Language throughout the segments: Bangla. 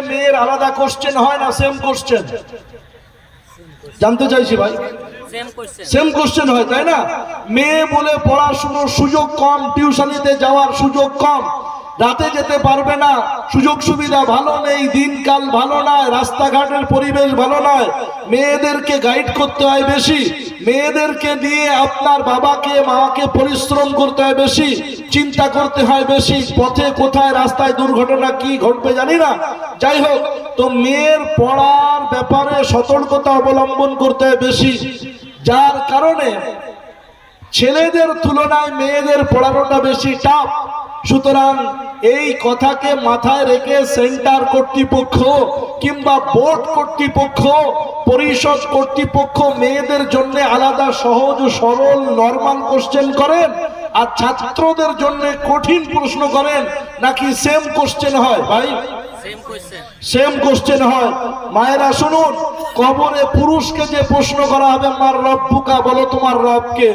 মেয়ের আলাদা কোশ্চেন হয় না সেম কোশ্চেন? জানতে চাইছি ভাই। সেম কোশ্চেন হয় তাই না? মেয়ে বলে পড়াশোনার সুযোগ কম, টিউশনিতে যাওয়ার সুযোগ কম, রাতে যেতে পারবে না, সুযোগ সুবিধা ভালো নেই, দিনকাল ভালো নয়, রাস্তাঘাটের পরিবেশ ভালো নয়, মেয়েদেরকে গাইড করতে হয় বেশি, মেয়েদেরকে নিয়ে আপনার বাবাকে মাকে পরিশ্রম করতে হয় বেশি, চিন্তা করতে হয় বেশি, পথে কোথায় রাস্তায় দুর্ঘটনা কি ঘটবে জানি না। যাই হোক, তো মেয়ের পড়ার ব্যাপারে সতর্কতা অবলম্বন করতে হয় বেশি, যার কারণে ছেলেদের তুলনায় মেয়েদের পড়ানোটা বেশি টাফ। সুতরাং এই কথাকে মাথায় রেখে সেন্টার কর্তৃপক্ষ কিংবা বোর্ড কর্তৃপক্ষ, পরিষদ কর্তৃপক্ষ মেয়েদের জন্য আলাদা সহজ সরল নরমাল কোশ্চেন করেন, আর ছাত্রদের জন্য কঠিন প্রশ্ন করেন, নাকি সেম কোশ্চেন হয় ভাই? সেম কোশ্চেন হয়। মায়েরা শুনুন, কবরে পুরুষকে যে প্রশ্ন করা হবে মার রব্বুকা, বলো তোমার রবকে,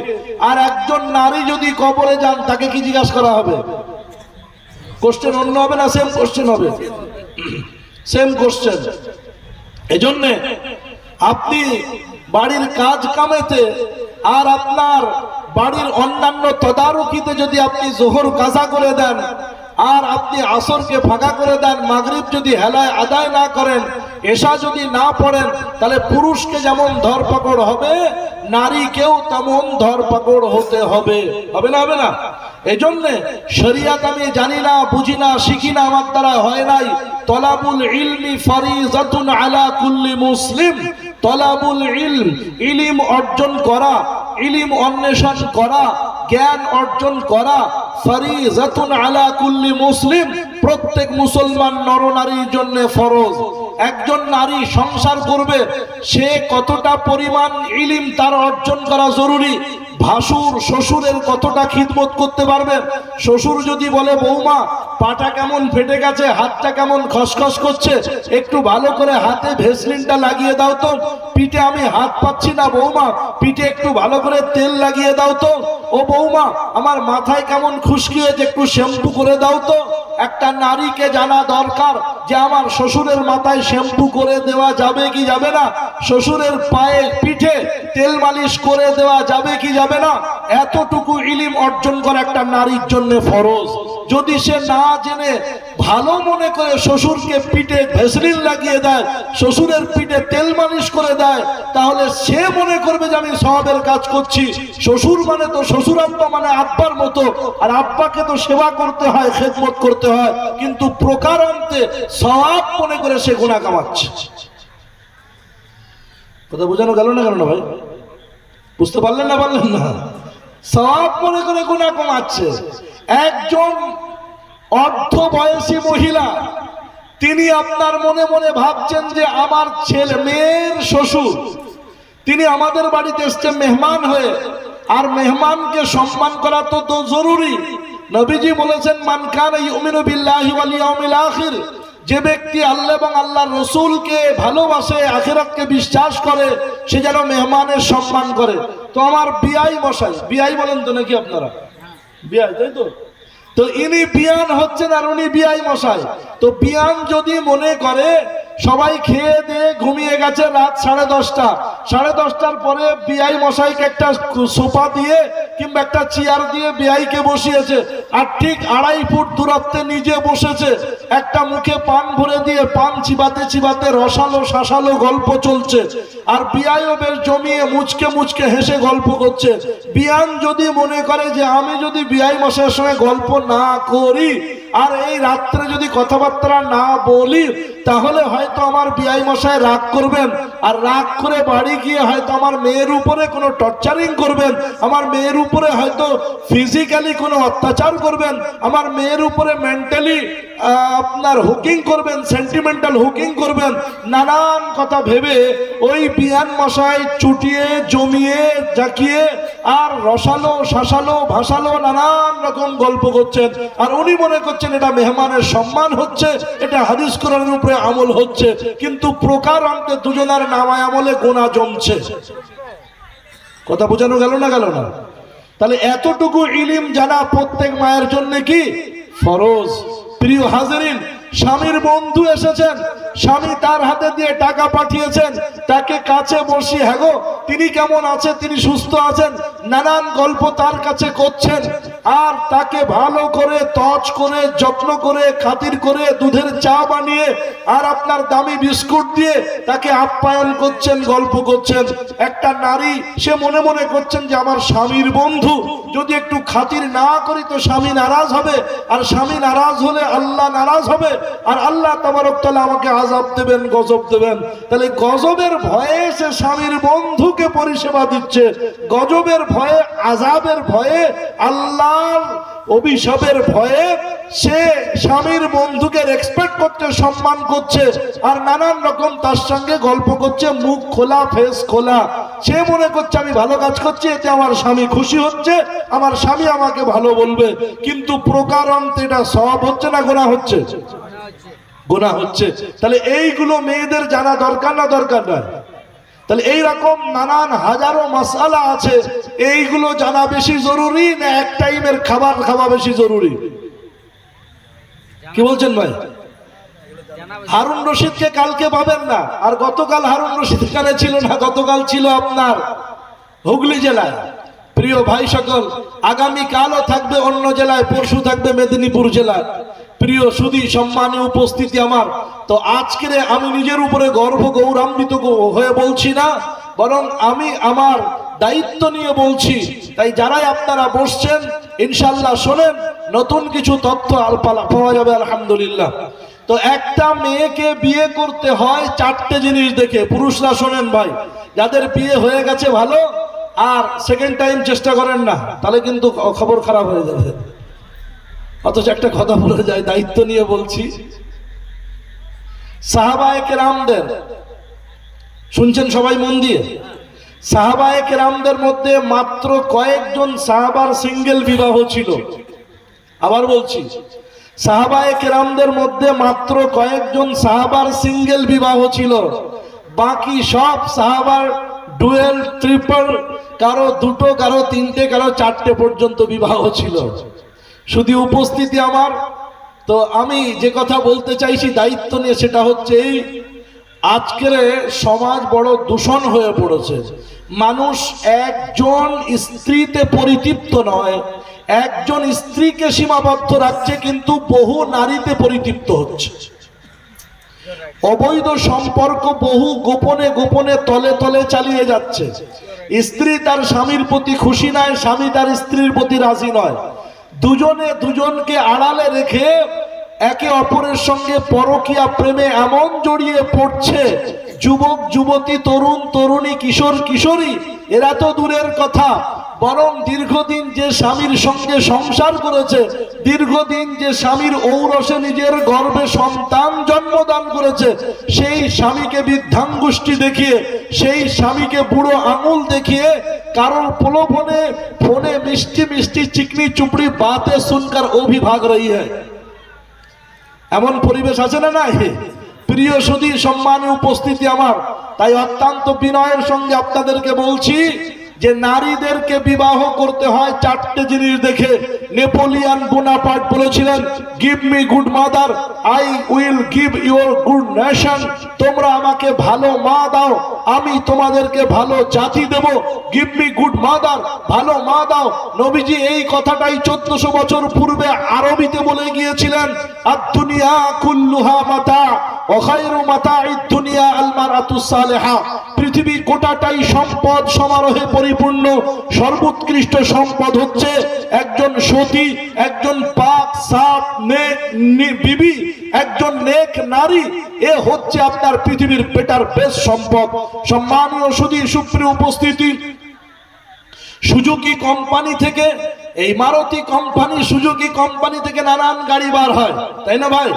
আর একজন নারী যদি কবরে যান তাকে কি জিজ্ঞাসা করা হবে? কোশ্চেন অন্য হবে না সেম কোশ্চেন হবে? Same question. এজন্য আপনি বাড়ির কাজ কামেতে আর আপনার বাড়ির অন্যান্য তদারকিতে যদি আপনি জোহর কাজা করে দেন, আর আপনি আসরকে ফাঁকা করে দেন, মাগরিব যদি হেলায় আদায় না করেন, এশা যদি না পড়েন, তাহলে পুরুষকে যেমন ধরপাকড় হবে, নারীকেও তেমন ধরপাকড় হতে হবে। হবে না? হবে না? এজন্য শরিয়াত আমি জানি না, বুঝি না, শিখি না, আমার দ্বারা হয় নাই। তলাবুল ইলমি ফারিজাতুন আলা কুল্লি মুসলিম। তলাবুল ইলম, ইলিম অর্জন করা, ইলিম অন্বেষণ করা, জ্ঞান অর্জন করা ফারিজাতুন আলা কুল্লি মুসলিম, প্রত্যেক মুসলমান নরনারীর জন্য ফরজ। একজন নারী সংসার করবে, সে কতটা পরিমাণ ইলিম তার অর্জন করা জরুরি। ভাসুর শ্বশুরের কতটা খিদমত করতে পারবেন? শ্বশুর যদি বলে বৌমা পাটা কেমন ফেটে গেছে, হাতটা কেমন খসখস করছে, একটু ভালো করে হাতে ভেসলিনটা লাগিয়ে দাও তো, পিঠে আমি হাত পাচ্ছি না বৌমা, পিঠে একটু ভালো করে তেল লাগিয়ে দাও তো, ও বৌমা আমার মাথায় কেমন খুশকি হয়েছে, একটু শ্যাম্পু করে দাও তো। একটা নারীকে জানা দরকার যে আমার শ্বশুরের মাথায় শ্যাম্পু করে দেওয়া যাবে কি যাবে না, শ্বশুরের পায়ে পিঠে তেল মালিশ করে দেওয়া যাবে কি যাবে না। এতটুকু ইলিম অর্জন করা একটা নারীর জন্য ফরজ। যদি সে না জেনে ভালো মনে করে শ্বশুরকে পিঠে ভেসলিন লাগিয়ে দেয়, শ্বশুরের পিঠে তেল মালিশ করে দেয়, তাহলে সে মনে করবে যে আমি সওয়াবের কাজ করছি। শ্বশুর মানে তো শ্বশুর আব্বা মানে আব্বার মতো, আর আব্বাকে তো সেবা করতে হয়, খেদমত করতে হয়, কিন্তু প্রকারান্তে সওয়াব মনে করে সে গুনাহ কামাচ্ছে। কথা বোঝানো গেল না? গেল না ভাই? বুঝতে পারলেন না? পারলেন না? সওয়াব মনে করে গুনাহ কামাচ্ছে। একজন অর্ধ বয়সী মহিলা, তিনি আপনার মনে মনে ভাবছেন যে আমার ছেলে মেয়ের শ্বশুর, তিনি আমাদের বাড়িতে এসছে মেহমান হয়ে, আর মেহমানকে সম্মান করা তো জরুরি। নবীজি বলেছেন মান কানা ইউমিনু বিল্লাহি ওয়াল ইয়াউমিল আখির, যে ব্যক্তি আল্লাহ এবং আল্লাহর রাসূলকে ভালোবাসে, আখিরাতকে বিশ্বাস করে, সে যেন মেহমানের সম্মান করে। তো আমার বিআই মশাই, বিআই বলেন তো নাকি আপনারা? বিআই, তাই তো? তো ইনি বিয়ান হচ্ছেন আর উনি বিআই মশাই। তো বিয়ান যদি মনে করে সবাই খেয়ে দিয়ে ঘুমিয়ে গেছে রাত 10:30, 10:30টার পরে বিআই মশাইকে একটা সোফা দিয়ে কিংবা একটা চেয়ার দিয়ে বিআইকে বসিয়েছে, আর ঠিক 2.5 ফুট দূরত্বে নিজে বসেছে, একটা মুখে পান ভরে দিয়ে পান চিবাতে চিবাতে রসালো শাসালো গল্প চলছে, আর বিআইও বেশ জমিয়ে মুচকে মুচকে হেসে গল্প করছে। বিয়ান যদি মনে করে যে আমি যদি বিআই মশাইয়ের সঙ্গে গল্প না করি আর এই রাত্রে যদি কথাবার্তা না বলি, তাহলে হয়তো আমার বিআই মশাই রাগ করবেন, আর রাগ করে বাড়ি গিয়ে হয়তো আমার মেয়ের উপরে কোনো টর্চারিং করবেন, আমার মেয়ের উপরে হয়তো ফিজিক্যালি কোনো অত্যাচার করবেন, আমার মেয়ের উপরে মেন্টালি আপনার হুকিং করবেন, সেন্টিমেন্টাল হুকিং করবেন, নানান কথা ভেবে ওই বিয়ান মশাই চুটিয়ে জমিয়ে জাকিয়ে আর রসালো শাসালো ভাসালো নানান রকম গল্প করছেন, আর উনি মনে করছেন এটা মেহমানের সম্মান হচ্ছে, এটা হাদিস কোরআনের উপরে আমল হচ্ছে, কিন্তু প্রকারান্তে দুজনের নামায় আমলে গোনা জমছে। কথা বোঝানো গেল না? গেল না? তাহলে এতটুকু ইলিম জানা প্রত্যেক মায়ের জন্য কি ফরজ। প্রিয় হাজিরিন, স্বামীর বন্ধু এসেছেন, স্বামী তার হাতে দিয়ে টাকা পাঠিয়েছেন, তাকে কাছে বসি, হ্যাঁ গো তিনি কেমন আছে, তিনি সুস্থ আছেন, নানান গল্প তার কাছে করছেন, আর তাকে ভালো করে তজ করে যত্ন করে খাতির করে দুধের চা বানিয়ে আর আপনার দামি বিস্কুট দিয়ে তাকে আপ্যায়ন করছেন, গল্প করছেন। একটা নারী সে মনে মনে করছেন যে আমার স্বামীর বন্ধু, যদি একটু খাতির না করি তো স্বামী নারাজ হবে, আর স্বামী নারাজ হলে আল্লাহ নারাজ হবে, আর আল্লাহ তাবারক তাআলা আমাকে আযাব দেবেন, গজব দেবেন। তাহলে গজবের ভয়ে সে স্বামীর বন্ধুকে পরিষেবা দিচ্ছে, গজবের ভয়ে, আযাবের ভয়ে, আল্লাহর অভিশাপের ভয়ে সে স্বামীর বন্ধুকে রেসপেক্ট করছে, সম্মান করছে, আর নানান রকম তার সঙ্গে গল্প করছে, মুখ খোলা, ফেস খোলা। সে মনে করছে আমি ভালো কাজ করছি, এতে আমার স্বামী খুশি হচ্ছে, আমার স্বামী আমাকে ভালো বলবে। কিন্তু প্রকারান্তে এটা সওয়াব হচ্ছে না গুনাহ হচ্ছে? গুনাহ হচ্ছে। তাহলে এইগুলো মেয়েদের জানা দরকার না দরকার নয়? তাহলে এইরকম নানান হাজারো মাসআলা আছে, এইগুলো জানা বেশি জরুরি না এক টাইমের খাবার খাওয়া বেশি জরুরি? কি বলছেন ভাই? হারুন রশিদকে কালকে পাবেন না, আর গতকাল হারুন রশিদ এখানে ছিল না, গতকাল ছিল আপনার হুগলি জেলায়। প্রিয় ভাই সকল, আগামী কালও থাকবে অন্য জেলায়, পরশু থাকবে মেদিনীপুর জেলায়। প্রিয় সুধী, সম্মানীয় উপস্থিতি আমার, তো আজকের আমি নিজের উপরে গর্ব গৌরবান্বিত হয়ে বলছি না, বরং আমি আমার দায়িত্ব নিয়ে বলছি। তাই যারাই আপনারা বসছেন ইনশাআল্লাহ শোনেন, নতুন কিছু তথ্য পাওয়া যাবে আলহামদুলিল্লাহ। তো একটা মেয়েকে বিয়ে করতে হয় চারটে জিনিস দেখে। পুরুষরা শোনেন ভাই, যাদের বিয়ে হয়ে গেছে ভালো, আর সেকেন্ড টাইম চেষ্টা করেন না, তাহলে কিন্তু খবর খারাপ হয়ে যাবে। অথচ একটা কথা বলে যায়, দায়িত্ব নিয়ে বলছি। সাহাবায়ে কেরামদের শুনছেন সবাই মন দিয়ে? সাহাবায়ে কেরামদের মধ্যে মাত্র কয়েকজন সাহাবার সিঙ্গেল বিবাহ ছিল। আবার বলছি, সাহাবায়ে কেরামদের মধ্যে মাত্র কয়েকজন সাহাবার সিঙ্গেল বিবাহ ছিল, বাকি সব সাহাবার ডুয়েল, ট্রিপল, কারো দুটো, কারো তিনটে, কারো চারটে পর্যন্ত বিবাহ ছিল। শুধু উপস্থিতি আমার, তো আমি যে কথা বলতে চাইছি দায়িত্ব নিয়ে, সেটা হচ্ছে এই, আজকের সমাজ বড় দূষণ হয়ে পড়েছে। মানুষ একজন স্ত্রীতে পরিতৃপ্ত নয়, একজন স্ত্রীকে সীমাবদ্ধ রাখছে, কিন্তু বহু নারীতে পরিতৃপ্ত হচ্ছে। অবৈধ সম্পর্ক বহু গোপনে গোপনে তলে তলে চালিয়ে যাচ্ছে। স্ত্রী তার স্বামীর প্রতি খুশি নয়, স্বামী তার স্ত্রীর প্রতি রাজি নয়। দুজনে দুজনকে আড়ালে রেখে একে অপরের সঙ্গে পরকীয়া প্রেমে এমন জড়িয়ে পড়ছে, যুবক যুবতী, তরুণ তরুণী, কিশোর কিশোরী, এরা তো দূরের কথা, বরং দীর্ঘদিন যে স্বামীর সঙ্গে সংসার করেছে, দীর্ঘদিন যে স্বামীর ঔরসে নিজের গর্ভে সন্তান জন্মদান করেছে, সেই স্বামীকে বৃদ্ধাঙ্গুষ্টি দেখিয়ে, সেই স্বামীকে বুড়ো আঙুল দেখিয়ে, কারোর প্রলোভনে ফোনে মিষ্টি মিষ্টি চিকনি চুপড়ি বাতে শুনকার অভিভাগ রही है। এমন পরিবেশ আছে না নাই? প্রিয় সুধী, সম্মানীয় উপস্থিতি আমার, তাই অত্যন্ত বিনয়ের সঙ্গে আপনাদেরকে বলছি যে নারীদেরকে বিবাহ করতে হয় চারটে জিনিস দেখে। নেপোলিয়ান বোনাপার্ট বলেছিলেন, give me good mother, I will give your good nation. তোমরা আমাকে ভালো মা দাও, আমি তোমাদেরকে ভালো জাতি দেব। গিভ মি গুড মাদার, ভালো মা দাও। নবীজি এই কথাটাই 1400 বছর পূর্বে আরবিতে বলে গিয়েছিলেন, আদ-দুনিয়া কুল্লুহা মাতা ওয়া খায়রু মাতা'id দুনিয়া আল মারআতুস সালিহা। পৃথিবী গোটাটাই সম্পদ সমারোহে পরিপূর্ণ, সর্বোৎকৃষ্ট সম্পদ হচ্ছে একজন সতী, একজন পাক সাফ নেক বিবি, একজন নেক নারী। এ হচ্ছে আপনার পৃথিবীর বেটার বেস্ট সম্পদ। সম্মানীয় সুধী, সুপ্রিয় উপস্থিতি, সুজুকি কোম্পানি থেকে, এই মারুতি কোম্পানি, সুজুকি কোম্পানি থেকে নানান গাড়ি বার হয়, তাই না ভাই?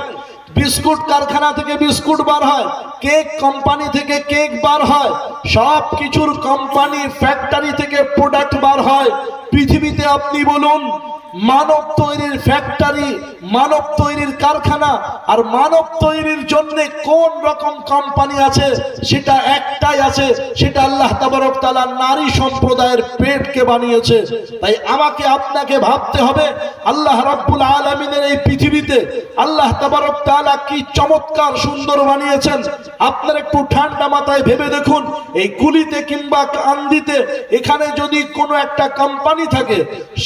বিস্কুট কারখানা থেকে বিস্কুট বার হয়, কেক কোম্পানি থেকে কেক বার হয়, সব কিছুর কোম্পানি ফ্যাক্টরি থেকে প্রোডাক্ট বার হয়। পৃথিবীতে আপনি বলুন মানব তৈরির ফ্যাক্টরি, মানব তৈরির কারখানা, আর মানব তৈরির জন্য কোন রকম কোম্পানি আছে সেটা একটাই আছে, সেটা আল্লাহ তাবারক তাআলা নারী সম্প্রদায়ের পেটকে বানিয়েছে। তাই আমাকে আপনাকে ভাবতে হবে আল্লাহ রাব্বুল আলামিনের এই পৃথিবীতে আল্লাহ তাবারক তাআলা কি চমৎকার সুন্দর বানিয়েছেন। আপনারা একটু ঠান্ডা মাথায় ভেবে দেখুন, এই কুলিতে কিংবা কান্দিতে এখানে যদি কোনো একটা কোম্পানি থাকে,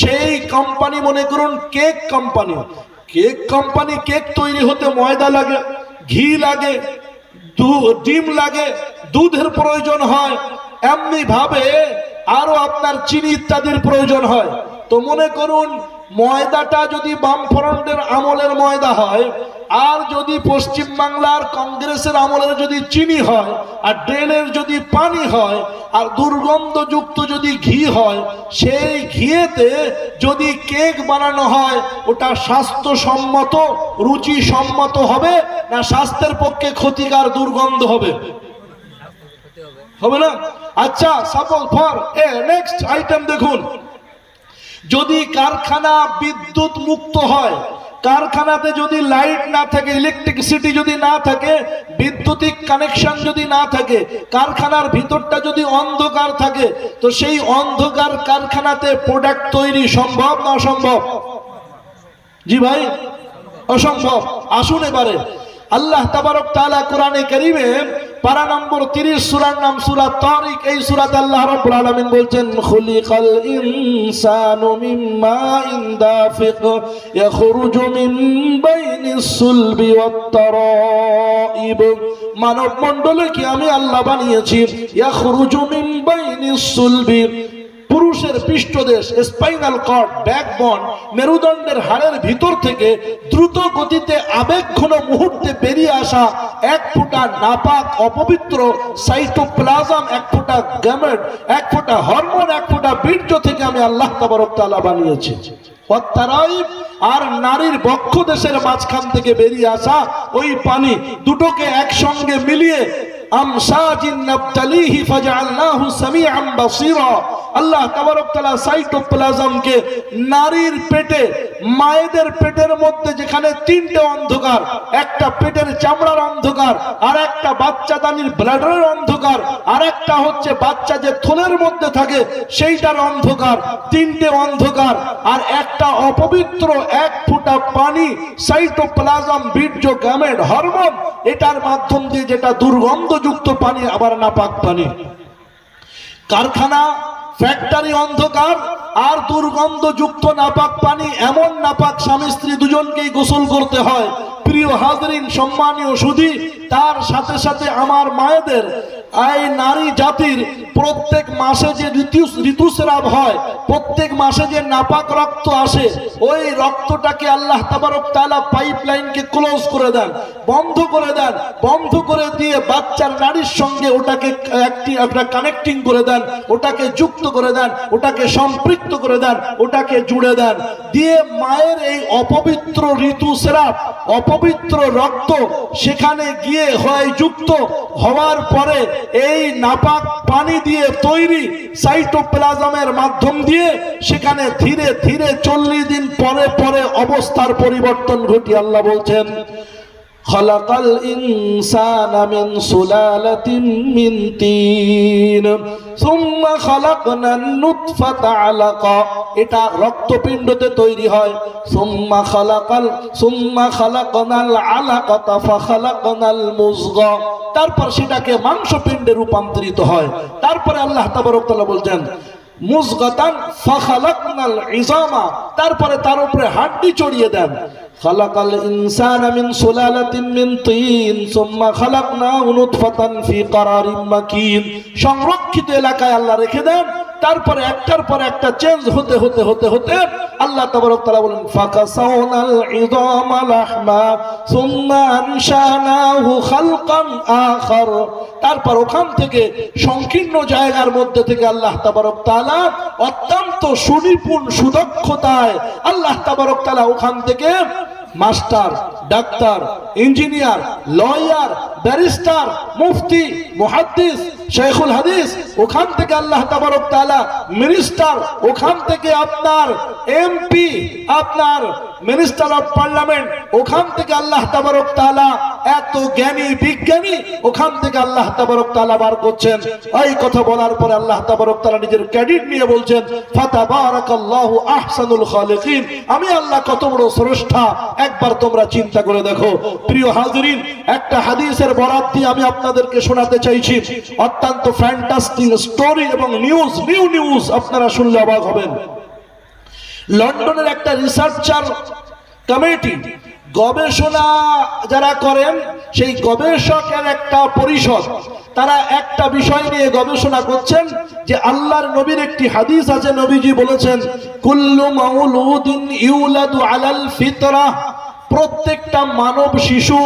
সেই কোম্পানি মনে করুন cake company, cake company, cake তৈরি হতে ময়দা লাগে, ঘি লাগে, ডিম লাগে, দুধের প্রয়োজন হয়, এমনি ভাবে আরো আপনার চিনি ইত্যাদির প্রয়োজন হয়। তো মনে করুন ময়দাটা যদি বামফ্রন্টের আমলের ময়দা হয়, আর যদি পশ্চিম বাংলার কংগ্রেসের আমলের যদি চিনি হয়, আর ড্রেনের যদি পানি হয়, আর দুর্গন্ধযুক্ত যদি ঘি হয়, সেই ঘিয়েতে যদি কেক বানানো হয়, ওটা স্বাস্থ্যসম্মত রুচিসম্মত হবে না স্বাস্থ্যের পক্ষে ক্ষতিকর দুর্গন্ধ হবে? হবে না? আচ্ছা, সাপোজ ফর নেক্সট আইটেম দেখুন, যদি কারখানা বিদ্যুৎ মুক্ত হয়, কারখানাতে যদি লাইট না থাকে, ইলেকট্রিসিটি যদি না থাকে, বিদ্যুতিক কানেকশন যদি না থাকে, কারখানার ভিতরটা যদি অন্ধকার থাকে, তো সেই অন্ধকার কারখানাতে প্রোডাক্ট তৈরি সম্ভব না অসম্ভব? জি ভাই, অসম্ভব। আসুন এবারে আল্লাহ তাবারক তাআলা কোরআনে কারীমে পারা নম্বর 30 সূরার নাম সূরা তারিক, এই সূরাতে আল্লাহ রাব্বুল আলামিন বলছেন খুলিকাল ইনসানু মিন মাইন দাফিক ইয়াখরুজু মিন বাইনিস সুলবি ওয়াত তারাইব, মানব মণ্ডলীকে আমি আল্লাহ বানিয়েছি ইয়াখরুজু মিন বাইনিস সুলবি, পুরুষের পৃষ্ঠদেশ, স্পাইনাল কর্ড, ব্যাকবোন, মেরুদণ্ডের হাড়ের ভিতর থেকে দ্রুত গতিতে আবেগঘন মুহূর্তে বেরিয়ে আসা এক ফোঁটা নাপাক অপবিত্র সাইটোপ্লাজম, এক ফোঁটা গ্যামেট, এক ফোঁটা হরমোন, এক ফোঁটা বীর্য থেকে আমি আল্লাহ তাবারক তাআলা বানিয়েছি। আর নারীর বক্ষ দেশের মাঝখান থেকে বেরিয়ে আসা ওই পানি দুটোকে একসঙ্গে মিলিয়ে আমসাজিন নাবতালিহি ফাজআলনাহু সামিআন বাসীরা, আল্লাহ তাবারক তাআলা সাইটোপ্লাজমকে নারীর পেটে, মায়েদের পেটের মধ্যে যেখানে তিনটে অন্ধকার, একটা পেটের চামড়ার অন্ধকার, আর একটা বাচ্চাদানির ব্লাডারের অন্ধকার, আর একটা হচ্ছে বাচ্চা যে থলের মধ্যে থাকে সেইটার অন্ধকার, তিনটে অন্ধকার, আর একটা অপবিত্র এক ফোঁটা পানি, সাইটোপ্লাজম, বীর্য, গ্যামেট, হরমোন, এটার মাধ্যম দিয়ে যেটা দুর্গন্ধযুক্ত পানি, আবার নাপাক পানি। কারখানা, ফ্যাক্টরি অন্ধকার, আর দুর্গন্ধযুক্ত নাপাক পানি, এমন নাপাক স্বামী স্ত্রী দুজনকেই গোসল করতে হয়। প্রিয় হাজরিন, সম্মানীয় সুধী, তার সাথে সাথে আমার মায়েদের, এই নারী জাতির প্রত্যেক মাসে যে ঋতুস্রাব হয়, প্রত্যেক মাসে যে নাপাক রক্ত আসে, ওই রক্তটাকে আল্লাহ তাবারক তাআলা পাইপলাইনকে ক্লোজ করে দেন, বন্ধ করে দেন, বন্ধ করে দিয়ে বাচ্চার নারীর সঙ্গে ওটাকে একটা কানেক্টিং করে দেন, ওটাকে যুক্ত করে দেন, ওটাকে সম্পৃক্ত করে দেন, ওটাকে জুড়ে দেন, দিয়ে মায়ের এই অপবিত্র ঋতুস্রাব, অপবিত্র রক্ত সেখানে গিয়ে হয় যুক্ত হওয়ার পরে এই নাপাক পানি দিয়ে তৈরি সাইটোপ্লাজমের মাধ্যম দিয়ে সেখানে ধীরে ধীরে 40 দিন পরে পরে অবস্থার পরিবর্তন ঘটিয়ে আল্লাহ বলছেন খালাকাল ইনসানা মিন সুলালাতিন মিন তিন সুম্মা খালাকনান নুতফাতা আলাকা, এটা রক্তপিণ্ডতে তৈরি হয়। সুম্মা খালাকনাল আলাকাতা ফাখালাকনাল মুযগা, তারপর সেটাকে মাংসপিণ্ডে রূপান্তরিত হয়। তারপরে আল্লাহ তাবারক তাআলা বলছেন মুযগাতান ফাখালাকনাল ইযামা, তারপরে তার উপরে হাড্ডি চড়িয়ে দেন। খালাকাল ইনসানা মিন সুলালাতিন মিন তিন সুম্মা খালাকনাহু নুতফাতান ফি কারারিম মাকিন, সংরক্ষিত এলাকায় আল্লাহ রেখে দেন। তারপরে একটার পর একটা চেঞ্জ হতে হতে হতে হতে আল্লাহ তাবারক তাআলা বলেন ফাকাসাউনাল ইযামা লাহমা সুম্মা আনশানাহু খালকান আখার, তারপর ওখান থেকে সংকীর্ণ জায়গার মধ্যে থেকে আল্লাহ তাবারক তাআলা অত্যন্ত সুনিপুণ সুদক্ষতায় আল্লাহ তাবারক তাআলা ওখান থেকে master doctor, engineer, lawyer, barrister, মুফতি, মুহাদ্দিস, শেখুল হাদিস, ওখান থেকে আল্লাহ তাবারক তাআলা মিনিস্টার, ওখান থেকে আপনার এমপি, আপনার মিনিস্টার অফ পার্লামেন্ট, ওখান থেকে আল্লাহ তাবারক তাআলা এত জ্ঞানী বিজ্ঞানী, ওখান থেকে আল্লাহ তাবারক তাআলা বার করছেন। এই কথা বলার পরে আল্লাহ তাবারক তাআলা নিজের ক্রেডিট নিয়ে বলছেন, ফাতাবারাকাল্লাহু আহসানুল খালিকিন, আমি আল্লাহ কত বড় স্রষ্টা একবার তোমরা চিন্তা করে দেখো। প্রিয় হাজিরিন, একটা হাদিসের বরাত দিয়ে আমি আপনাদেরকে শোনাতে চাইছি, অত্যন্ত ফ্যান্টাস্টিক স্টোরি এবং নিউজ আপনারা শুনলে অবাক হবেন। লন্ডনের একটা রিসার্চার কমিটি, গবেষণা যারা করেন সেই গবেষকের একটা পরিষদ, তারা একটা বিষয় নিয়ে গবেষণা করছেন যে আল্লাহর নবীর একটি হাদিস আছে, নবীজি বলেছেন, কুল্লু মাউলুদিন ইউলাদু আলাল ফিতরাহ, প্রত্যেকটা মানব শিশু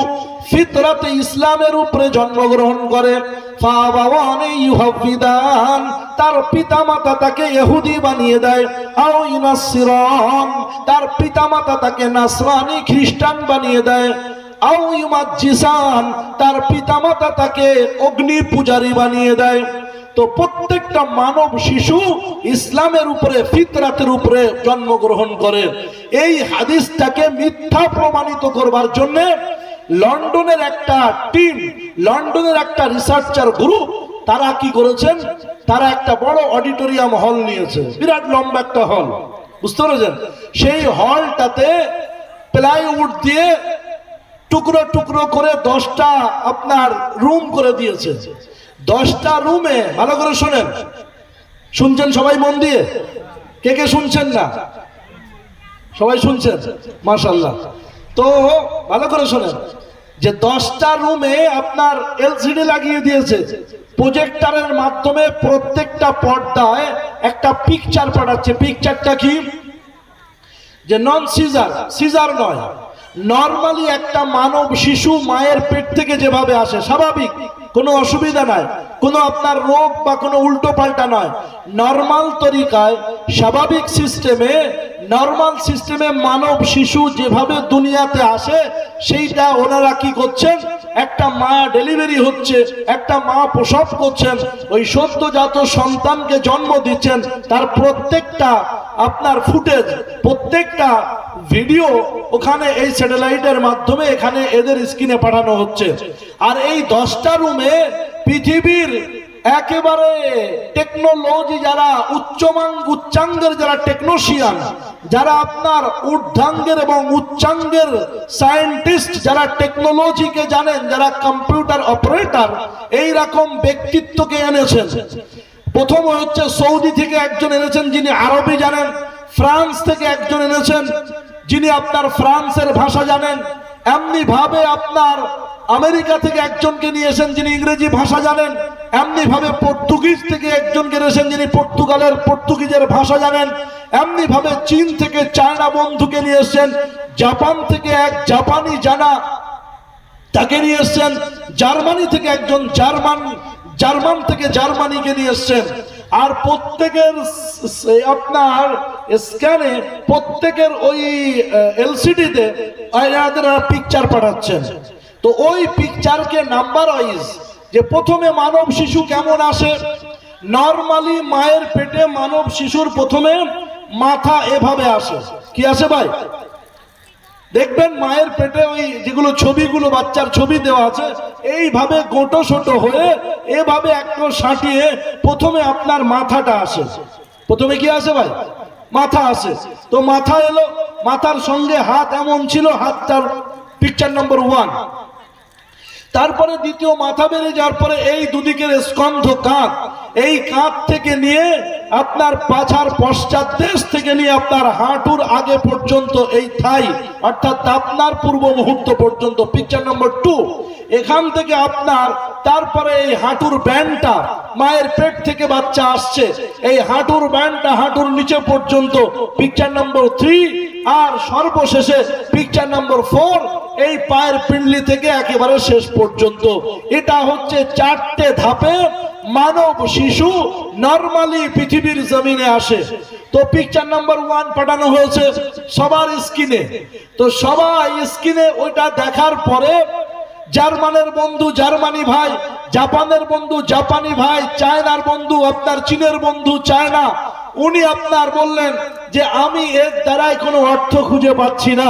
ফিতরাতে ইসলামের উপরে জন্মগ্রহণ করে। ফাবাওয়ানি ইউহাফিদান, তার পিতামাতা তাকে ইহুদি বানিয়ে দেয়। আও ইউনাসসিরান, তার পিতামাতা তাকে নাসরানি খ্রিস্টান বানিয়ে দেয়। আও ইউমাজ্জিসান, তার পিতামাতা তাকে অগ্নি পূজারী বানিয়ে দেয়। তো প্রত্যেকটা মানব শিশু ইসলামের উপরে, ফিতরাতের উপরে জন্মগ্রহণ করে। এই হাদিসটাকে মিথ্যা প্রমাণিত করবার জন্য লন্ডনের একটা টিম, লন্ডনের একটা রিসার্চার গ্রুপ, তারা কি করেছেন, তারা একটা বড় অডিটোরিয়াম হল নিয়েছে, বিরাট লম্বা একটা হল, বুঝতে পেরেছেন? সেই হলটাতে প্লাইউড দিয়ে টুকরো টুকরো করে 10টা আপনার রুম করে দিয়েছে। 10টা রুমে, ভালো করে শোনেন, শুনছেন সবাই মন দিয়ে? কে কে শুনছেন না? সবাই শুনছেন? মাশাআল্লাহ। তো ভালো করে শোনেন যে 10টা রুমে আপনার এলসিডি লাগিয়ে দিয়েছে, প্রজেক্টরের মাধ্যমে প্রত্যেকটা পর্দায় একটা পিকচার পাঠাচ্ছে। পিকচারটা কি? যে নন সিজার নয়, নরমালি একটা মানব শিশু মায়ের পেট থেকে যেভাবে আসে, স্বাভাবিক, কোনো অসুবিধা নাই, কোনো আপনার রোগ বা কোনো উল্টো পাল্টা নয়, নরমাল তরিকায়, স্বাভাবিক সিস্টেমে, নরমাল সিস্টেমে মানব শিশু যেভাবে দুনিয়াতে আসে, সেইটা ওনারা কি করছেন, একটা মা ডেলিভারি হচ্ছে, একটা মা প্রসব করছেন, ওই সদ্যজাত সন্তানকে জন্ম দিচ্ছেন, তার প্রত্যেকটা আপনার ফুটেজ, প্রত্যেকটা ভিডিও ওখানে এই স্যাটেলাইটের মাধ্যমে এখানে এদের স্ক্রিনে পাঠানো হচ্ছে। আর এই 10টা রুমে পৃথিবীর একেবারে টেকনোলজি, যারা উচ্চাঙ্গের যারা টেকনোশিয়ান, যারা আপনার ঊর্ধ্বাঙ্গের এবং উচ্চাঙ্গের সায়েন্টিস্ট, যারা টেকনোলজিকে জানেন, যারা কম্পিউটার অপারেটর, এই রকম ব্যক্তিত্বকে এনেছেন। প্রথম হচ্ছে সৌদি থেকে একজন এনেছেন যিনি আরবি জানেন, ফ্রান্স থেকে একজন এনেছেন যিনি আপনার ফ্রান্সের ভাষা জানেন, এমনি ভাবে আপনার আমেরিকা থেকে একজনকে নিয়ে এসেছেন যিনি ইংরেজি ভাষা জানেন, এমনি ভাবে পর্তুগিজ থেকে একজনকে এনেছেন যিনি পর্তুগিজের ভাষা জানেন, এমনি ভাবে চীন থেকে চায়না বন্ধুকে নিয়ে এসেছেন, জাপান থেকে এক জাপানি জানা তাকে নিয়ে এসেছেন, জার্মানি থেকে একজন জার্মান থেকে জার্মানিকে নিয়ে এসেছেন। আর প্রত্যেকের আপনার স্ক্যানে, প্রত্যেকের ওই এলসিডিতে পিকচার পাঠাচ্ছেন। তো ওই পিকচারকে নাম্বার ওয়াইজ, যে প্রথমে মানব শিশু কেমন আসে, নরমালি মায়ের পেটে মানব শিশুর প্রথমে মাথা এভাবে আসে। কি আসে ভাই? দেখবেন মায়ের পেটে ওই যেগুলো ছবিগুলো, বাচ্চার ছবি দেওয়া আছে, এইভাবে গোটো ছোট হয়ে এভাবে একটু সাঁটিয়ে প্রথমে আপনার মাথাটা আসে। প্রথমে কি আসে ভাই? মাথা আসে। তো মাথা এলো, মাথার সঙ্গে হাত এমন ছিল, হাতটার পিকচার নম্বর 1। তারপরে দ্বিতীয় মাথা বেড়ে যাওয়ার পরে এই দুদিকের স্কন্ধ কাঁধ, এই কাঁধ থেকে নিয়ে আপনার পাছার পশ্চাৎ দেশ থেকে নিয়ে আপনার হাঁটুর আগে পর্যন্ত এই থাই, অর্থাৎ আপনার পূর্ব মুহূর্ত পর্যন্ত, পিকচার নম্বর 2। এখান থেকে আপনার তারপরে এই হাঁটুর ব্যান্ডটা, মায়ের পেট থেকে বাচ্চা আসছে, এই হাঁটুর ব্যান্ডটা হাঁটুর নিচে পর্যন্ত, পিকচার নম্বর 3। আর সর্বশেষে পিকচার নম্বর 4, এই পায়ের পিণ্ডলি থেকে একেবারে শেষ পর্যন্ত। এটা হচ্ছে 4টে ধাপে মানব শিশু নরমালি পৃথিবীর জমিনে আসে। তো পিকচার নাম্বার 1 পাঠানো হয়েছে সবার স্ক্রিনে। তো সবাই স্ক্রিনে ওইটা দেখার পরে জার্মানের বন্ধু জার্মানি ভাই, জাপানের বন্ধু জাপানি ভাই, চায়নার বন্ধু আপনার চীনের বন্ধু চায়না, উনি আপনার বললেন যে আমি এর দ্বারাই কোনো অর্থ খুঁজে পাচ্ছি না।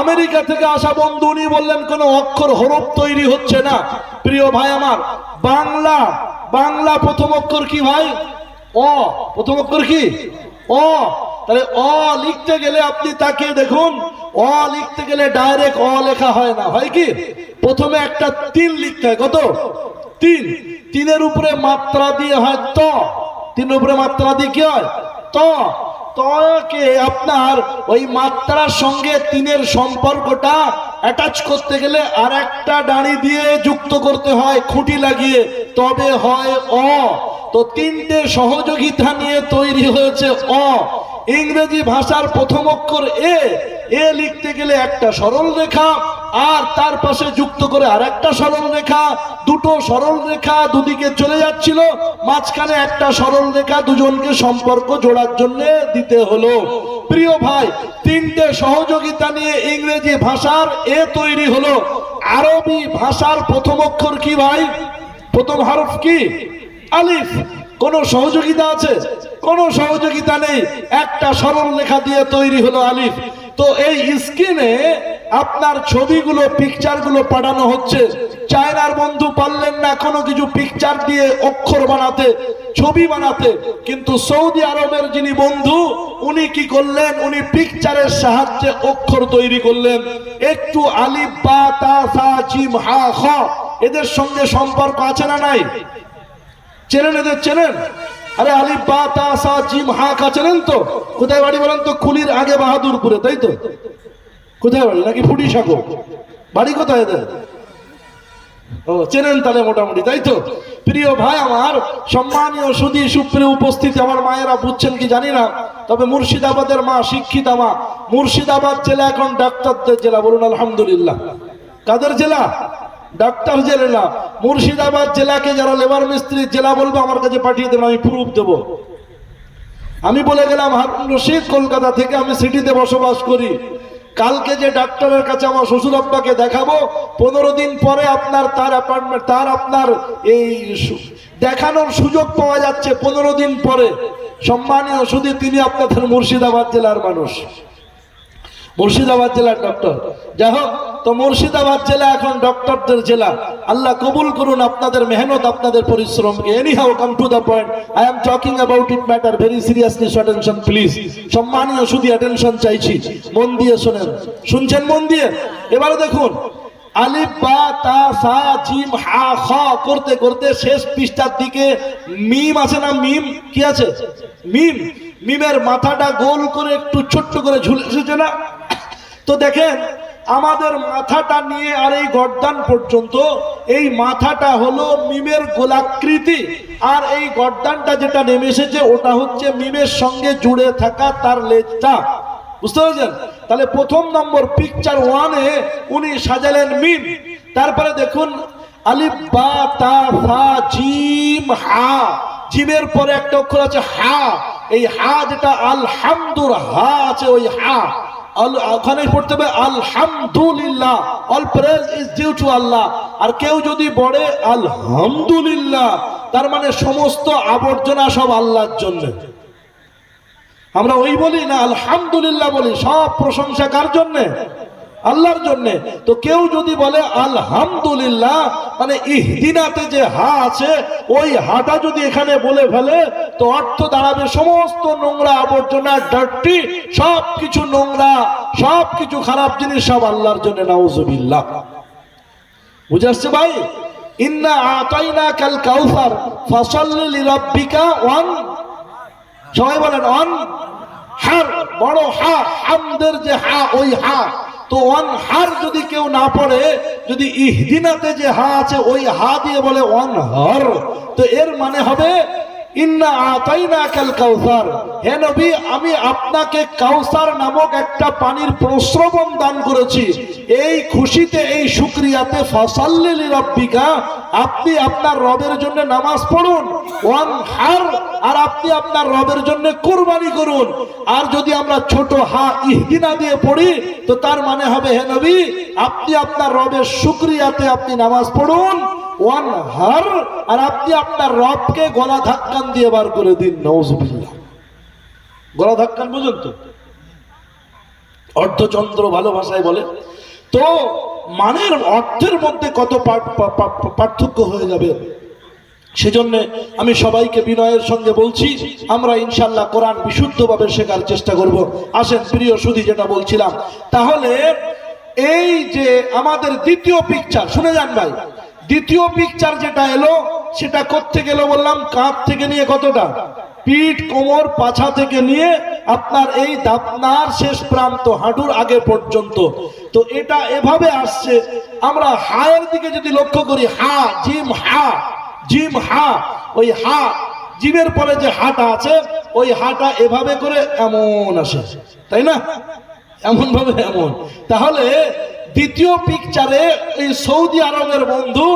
আমেরিকা থেকে আসা বন্ধু উনি বললেন কোনো অক্ষর হরফ তৈরি হচ্ছে না। প্রিয় ভাই আমার, বাংলা বাংলা প্রথম অক্ষর কি ভাই? অ। প্রথম অক্ষর কি? অ। তাহলে অ লিখতে গেলে আপনি তাকিয়ে দেখুন, অ লিখতে গেলে ডাইরেক্ট অ লেখা হয় না, হয় কি? প্রথমে একটা 3 লিখতে হয়। কত? 3। 3-এর উপরে মাত্রা দিয়ে হয় ত। 3-এর উপরে মাত্রা দিয়ে কি হয়? ত। তকে আপনার ওই মাত্রার সঙ্গে 3-এর সম্পর্কটা অ্যাটাচ করতে গেলে আর একটা ডাঁড়ি দিয়ে যুক্ত করতে হয় খুঁটি লাগিয়ে, তবে হয় অ। তো 3টে সহযোগিতা নিয়ে তৈরি হয়েছে অ। ইংরেজি ভাষার প্রথম অক্ষর এ। এ লিখতে গেলে একটা সরল রেখা আর তার পাশে যুক্ত করে আর একটা সরল রেখা, দুটো সরল রেখা দুদিকে চলে যাচ্ছিল, মাঝখানে একটা সরল রেখা দুজনকে সম্পর্ক জোড়ার জন্য দিতে হলো। প্রিয় ভাই, 3টে সহযোগিতা নিয়ে ইংরেজি ভাষার এ তৈরি হলো। আরবি ভাষার প্রথম অক্ষর কি ভাই? প্রথম হরফ কি? আলিফ। কোন সহযোগিতা আছে? কোনো সহযোগিতা নেই, একটা সরল রেখা দিয়ে তৈরি হলো আলিফ। তো এই স্ক্রিনে আপনার ছবিগুলো পিকচারগুলো পাঠানো হচ্ছে। চায়নার বন্ধু পারলেন না কোনো কিছু পিকচার দিয়ে অক্ষর বানাতে, ছবি বানাতে, কিন্তু সৌদি আরবের যিনি বন্ধু উনি কি করলেন? উনি পিকচারের সাহায্যে অক্ষর তৈরি করলেন। একটু আলিফ বা তা সা জিম হা খ এদের সঙ্গে সম্পর্ক আছে না নাই? চেনেন এদের? চেনেন? আরে আলিফ বা তা সা জিম হা কা চেনেন তো? কোথায় বাড়ি বলেন তো? খুলির আগে বাহাদুরপুরে, তাই তো? কোথায় বাড়ি? নাকি ফুটি সাগর? বাড়ি কোথায় এদের? ও চেনেন তাহলে মোটামুটি, তাই তো? প্রিয় ভাই আমার, সম্মানীয় সুধী সুপ্রিয় উপস্থিতি, আমার মায়েরা বুঝছেন কি জানি না, তবে মুর্শিদাবাদের মা শিক্ষিতা মা। মুর্শিদাবাদ জেলা এখন ডাক্তারদের জেলা, বলুন আলহামদুলিল্লাহ। কাদের জেলা? ডাক্তার জেলা। মুর্শিদাবাদ জেলাকে যারা লেবার মিস্ত্রির জেলা বলবো আমার কাছে পাঠিয়ে দেবেন, আমি প্রুফ দেবো। আমি বলে গেলাম হারুন রশিদ, কলকাতা থেকে, আমি সিটিতে বসবাস করি। কালকে যে ডাক্তারের কাছে আমার শ্বশুর আব্বাকে দেখাবো, 15 দিন পরে আপনার তার অ্যাপয়েন্টমেন্ট, তার আপনার এই দেখানোর সুযোগ পাওয়া যাচ্ছে 15 দিন পরে। সম্মানীয় শুধু তিনি আপনাদের মুর্শিদাবাদ জেলার মানুষ, মুর্শিদাবাদ জেলার ডক্টর। যাই হোক, তো মুর্শিদাবাদ জেলা এখন ডক্টরদের জেলা। আল্লাহ কবুল করুন আপনাদের মেহনত, আপনাদের পরিশ্রমকে। Anyhow come to the point, I am talking about it matter very seriously, so attention please. সম্মানীয় শুধু অ্যাটেনশন চাইছি, মন দিয়ে শোনেন। শুনছেন মন দিয়ে? এবারে দেখুন, আলিফ বা তা সা জিম হা খ করতে করতে শেষ পৃষ্ঠার দিকে মিম আছে না? মিম কি আছে? মিম। মিমের মাথাটা গোল করে একটু ছোট্ট করে ঝুলে এসেছে না? তো দেখেন, আমাদের মাথাটা নিয়ে আর এই গর্দান পর্যন্ত, এই মাথাটা হলো মিমের গোলাকৃতি, আর এই গর্দানটা যেটা নেমে এসেছে ওটা হচ্ছে মিমের সঙ্গে জুড়ে থাকা তার লেজটা। বুঝতে পেরেছেন? তাহলে প্রথম নম্বর পিকচার 1-এ উনি সাজালেন মিম। তারপরে দেখুন আলিফ বা তা সা জিম হা, জিমের পরে একটা অক্ষর আছে হা। এই হা যেটা আলহামদুর হা আছে, ওই হা ওখানে পড়তে হবে আলহামদুলিল্লাহ, all praise is due to Allah. আর কেউ যদি বলে আলহামদুলিল্লাহ, তার মানে সমস্ত আবর্জনা সব আল্লাহর জন্য। আমরা ওই বলি না, আলহামদুলিল্লাহ বলি, সব প্রশংসা কার জন্য? আল্লাহর জন্য। তো কেউ যদি বলে আলহামদুলিল্লাহ, মানে ইহদিনাতে যে হা আছে ওই হাটা যদি এখানে বলে ফেলে, তো অর্থ দাঁড়াবে সমস্ত নোংরা আবর্জনা, ডার্টি, সব কিছু নোংরা, সব কিছু খারাপ জিনিস সব আল্লাহর জন্য। নাউজুবিল্লাহ। বুঝে আসছে ভাই? ইন্না আতাইনাকাল কাউসার ফাসাল্লি লিরাব্বিকা ওয়ান, সবাই বলেন ওয়ান হার, বড় হা, হামদের যে হা, ওই হা। তো ওয়ান হার যদি কেউ না পড়ে, যদি ইহদিনাতে যে হা আছে ওই হা দিয়ে বলে ওয়ান হার, তো এর মানে হবে ইন্না আতাইনাকাল কাউসার, হে নবী আমি আপনাকে কাউসার নামক একটা পানির প্রস্রবণ দান করেছি, এই খুশিতে এই শুকরিয়াতে ফাসাল্লি লিরাব্বিকা, আপনি আপনার রবের জন্য নামাজ পড়ুন, ওয়ানহার, আর আপনি আপনার রবের জন্য কুরবানি করুন। আর যদি আমরা ছোট হা ইহদিনা দিয়ে পড়ি তো তার মানে হবে হে নবী আপনি আপনার রবের শুকরিয়াতে আপনি নামাজ পড়ুন, ওয়ানহার, আর আপনি আপনার রবকে গলা ধাক্কান দিয়ে বার করে দিন। নাউজুবিল্লাহ। গলা ধাক্কান বুঝুন তো, অর্ধচন্দ্র ভালো ভাষায় বলে তো, মানের অর্থের মধ্যে কত পার্থক্য হয়ে যাবে। সেজন্য আমি সবাইকে বিনয়ের সঙ্গে বলছি, আমরা ইনশাল্লাহ কোরআন বিশুদ্ধভাবে শেখার চেষ্টা করব। আসেন প্রিয় সুধী, যেটা বলছিলাম, তাহলে এই যে আমাদের দ্বিতীয় পিকচার, শুনে যান ভাই, দ্বিতীয় পিকচার যেটা এলো সেটা কোত্থেকে এলো বললাম, কাঁধ থেকে নিয়ে কতটা, পিঠ, কোমর, পাছা থেকে নিয়ে আপনার এই দাপনার শেষ প্রান্ত হাঁটুর আগে পর্যন্ত। তো এটা এভাবে আসছে। আমরা হায়ের দিকে যদি লক্ষ্য করি, হা জিম হা, জিম হা, ওই হা জিমের পরে যে হাটা আছে ওই হাটা এভাবে করে এমন আসে, তাই না, এমন ভাবে এমন। তাহলে দ্বিতীয় পিকচারে এই সৌদি আরবের বন্ধু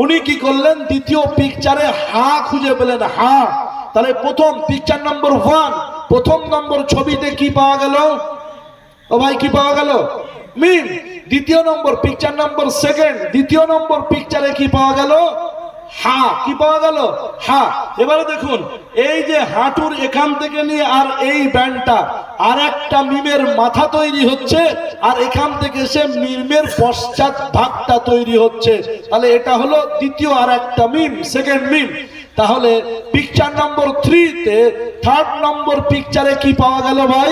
উনি কি করলেন, দ্বিতীয় পিকচারে হা খুঁজে পেলেন, হা। তাহলে প্রথম পিকচার নম্বর 1, প্রথম নম্বর ছবিতে কি পাওয়া গেল, ও ভাই কি পাওয়া গেল, মিম। দ্বিতীয় নম্বর পিকচার নম্বর 2, দ্বিতীয় নম্বর পিকচারে কি পাওয়া গেল, হা। কি পাওয়া গেল, হা। এবারে দেখুন, এই যে হাঁটুর এখান থেকে নিয়ে আর এই ব্যান্ডটা, আর একটা মিমের মাথা তৈরি হচ্ছে, আর এখান থেকে সে মিমের পশ্চাৎ ভাগটা তৈরি হচ্ছে। তাহলে এটা হলো দ্বিতীয় আর একটা মিম, সেকেন্ড মিম। তাহলে পিকচার নম্বর 3 তে, থার্ড নম্বর পিকচারে কি পাওয়া গেল ভাই,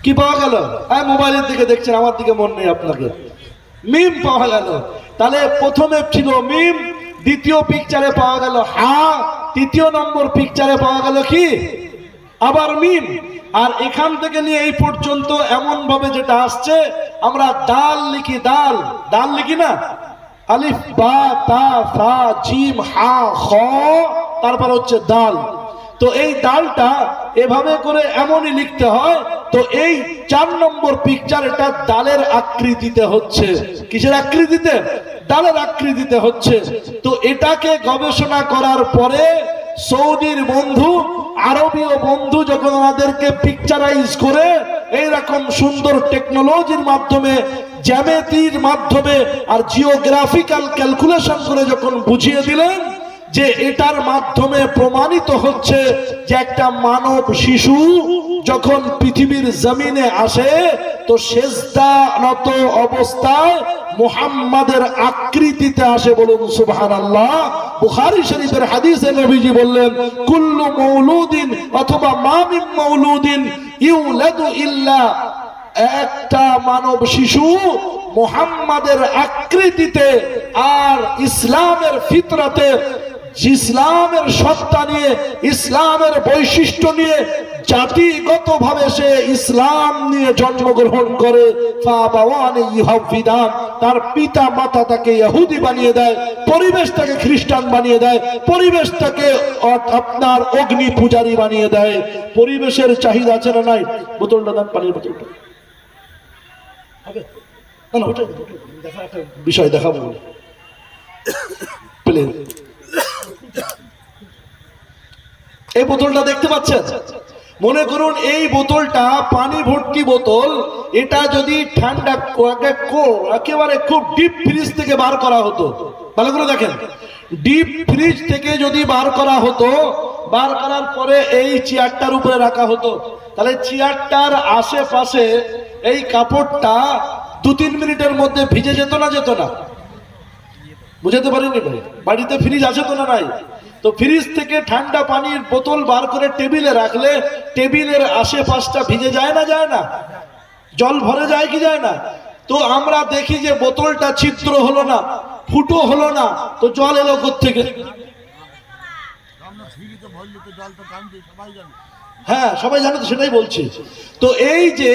কি পাওয়া গেল, মোবাইলের দিকে দেখছেন, আমার দিকে মন নেই আপনাকে, মিম পাওয়া গেল। তাহলে প্রথমে ছিল মিম, দ্বিতীয় পিকচারে পাওয়া গেল হা, তৃতীয় নম্বর পিকচারে পাওয়া গেল কি, আবার মিম। আর এখান থেকে নিয়ে এই পর্যন্ত এমন ভাবে যেটা আসছে, আমরা দাল লিখি, দাল, দাল লিখি না, আলিফ বা তা সা জিম হা খ, তারপর হচ্ছে দাল। তো এই দালটা এভাবে করে এমনই লিখতে হয়। তো এই 4 নম্বর পিকচার, এটা দালের আকৃতিতে হচ্ছে। কিসের আকৃতিতে, দালের আকৃতিতে হচ্ছে। তো এটাকে গবেষণা করার পরে সৌদির বন্ধু, আরবীয় বন্ধু যখন আমাদেরকে পিকচারাইজ করে এইরকম সুন্দর টেকনোলজির মাধ্যমে, জ্যামিতির মাধ্যমে আর জিওগ্রাফিক্যাল ক্যালকুলেশন করে যখন বুঝিয়ে দিলেন যে এটার মাধ্যমে প্রমাণিত হচ্ছে যে একটা মানব শিশু যখন পৃথিবীর জমিনে আসে তো সেজদারত অবস্থায় মুহাম্মাদের আকৃতিতে আসে। বলুন সুবহানাল্লাহ। বুখারী শরীফের হাদিসে নবীজি বললেন, কুল্লু মাউলুদিন অথবা মা মিন মাউলুদিন ইউলাদু ইল্লা, একটা মানব শিশু মুহাম্মাদের আকৃতিতে আর ইসলামের ফিতরাতে, ইসলামের সত্তা নিয়ে, ইসলামের বৈশিষ্ট্য নিয়ে, জাতিগতভাবে সে ইসলাম নিয়ে জন্মগ্রহণ করে। তার পিতা মাতা তাকে ইহুদি বানিয়ে দেয়, পরিবেশ তাকে খ্রিস্টান বানিয়ে দেয়, পরিবেশ তাকে আপনার অগ্নি পূজারী বানিয়ে দেয়। পরিবেশের চাহিদা আছে না নাই? বোতলটা দেন, পানির বোতলটা হবে না, না ওটা দেখা, একটা বিষয় দেখাবো প্লেন। এই বোতলটা দেখতে পাচ্ছেন, মনে করুন এই বোতলটা পানি ভর্তি বোতল, এটা যদি ঠান্ডা একেবারে খুব ডিপ ফ্রিজ থেকে বার করা হতো, ভালো করে দেখেন, ডিপ ফ্রিজ থেকে যদি বার করা হতো, বার করার পরে এই চেয়ারটার উপরে রাখা হতো, তাহলে চেয়ারটার আশেপাশে এই কাপড়টা 2-3 মিনিটের মধ্যে ভিজে যেত না, যেত না? বুঝাতে পারিনি ভাই? বাড়িতে ফ্রিজ আছে তো না নাই? তো ফ্রিজ থেকে ঠান্ডা পানির বোতল বার করে টেবিলে রাখলে টেবিলের আশেপাশটা ভিজে যায় না, যায় না? জল ভরে যায় কি যায় না? তো আমরা দেখি যে বোতলটা ছিদ্র হলো না, ফুটো হলো না, তো জল এলো কোত্থেকে? হ্যাঁ সবাই জানে, তো সেটাই বলছি। তো এই যে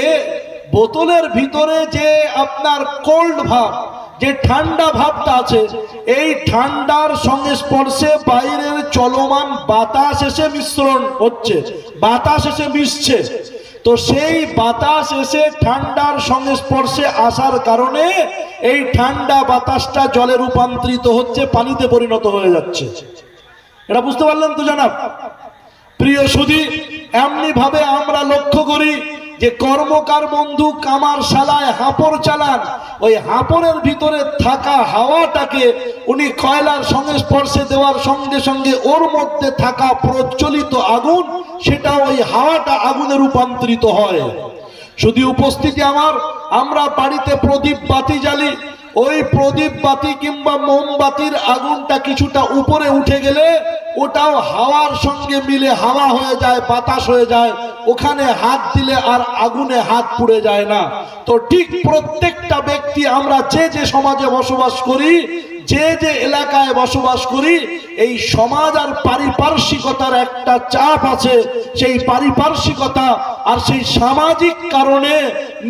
বোতলের ভিতরে যে আপনার কোল্ড ভাব, যে ঠান্ডা ভাবটা আছে, এই ঠান্ডার সংস্পর্শে বাইরের চলমান বাতাস এসে মিশ্রণ হচ্ছে, বাতাস এসে মিশছে। তো সেই বাতাস এসে ঠান্ডার সংস্পর্শে আসার কারণে এই ঠান্ডা বাতাসটা জলে রূপান্তরিত হচ্ছে, পানিতে পরিণত হয়ে যাচ্ছে। এটা বুঝতে পারলেন তো জনাব? প্রিয় সুধী, এমনি ভাবে আমরা লক্ষ্য করি যে কর্মকার বন্ধু কামার শালায় হাঁপড় চালান, ওই হাঁপড়ের ভিতরে থাকা হাওয়াটাকে উনি কয়লার সংস্পর্শে দেওয়ার সঙ্গে সঙ্গে ওর মধ্যে থাকা প্রজ্বলিত আগুন, সেটা ওই হাওয়াটা আগুনে রূপান্তরিত হয়। শুধু উপস্থিতি আমার, আমরা বাড়িতে প্রদীপ বাতি জ্বালি, ওই প্রদীপ বাতি কিংবা মোমবাতির আগুনটা কিছুটা উপরে উঠে গেলে ওটাও হাওয়ার সঙ্গে মিলে হাওয়া হয়ে যায়, বাতাস হয়ে যায়, ওখানে হাত দিলে আর আগুনে হাত পুড়ে যায় না। তো ঠিক প্রত্যেকটা ব্যক্তি আমরা যে যে সমাজে বসবাস করি, যে যে এলাকায় বসবাস করি, এই সমাজ আর পারিপার্শ্বিকতার একটা চাপ আছে। সেই পারিপার্শ্বিকতা আর সেই সামাজিক কারণে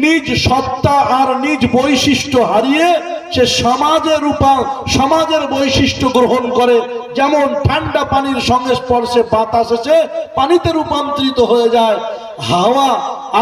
নিজ সত্তা আর নিজ বৈশিষ্ট্য হারিয়ে সে সমাজের বৈশিষ্ট্য গ্রহণ করে। যেমন ঠান্ডা পানির সংস্পর্শে বাতাস এসে পানিতে রূপান্তরিত হয়ে যায়, হাওয়া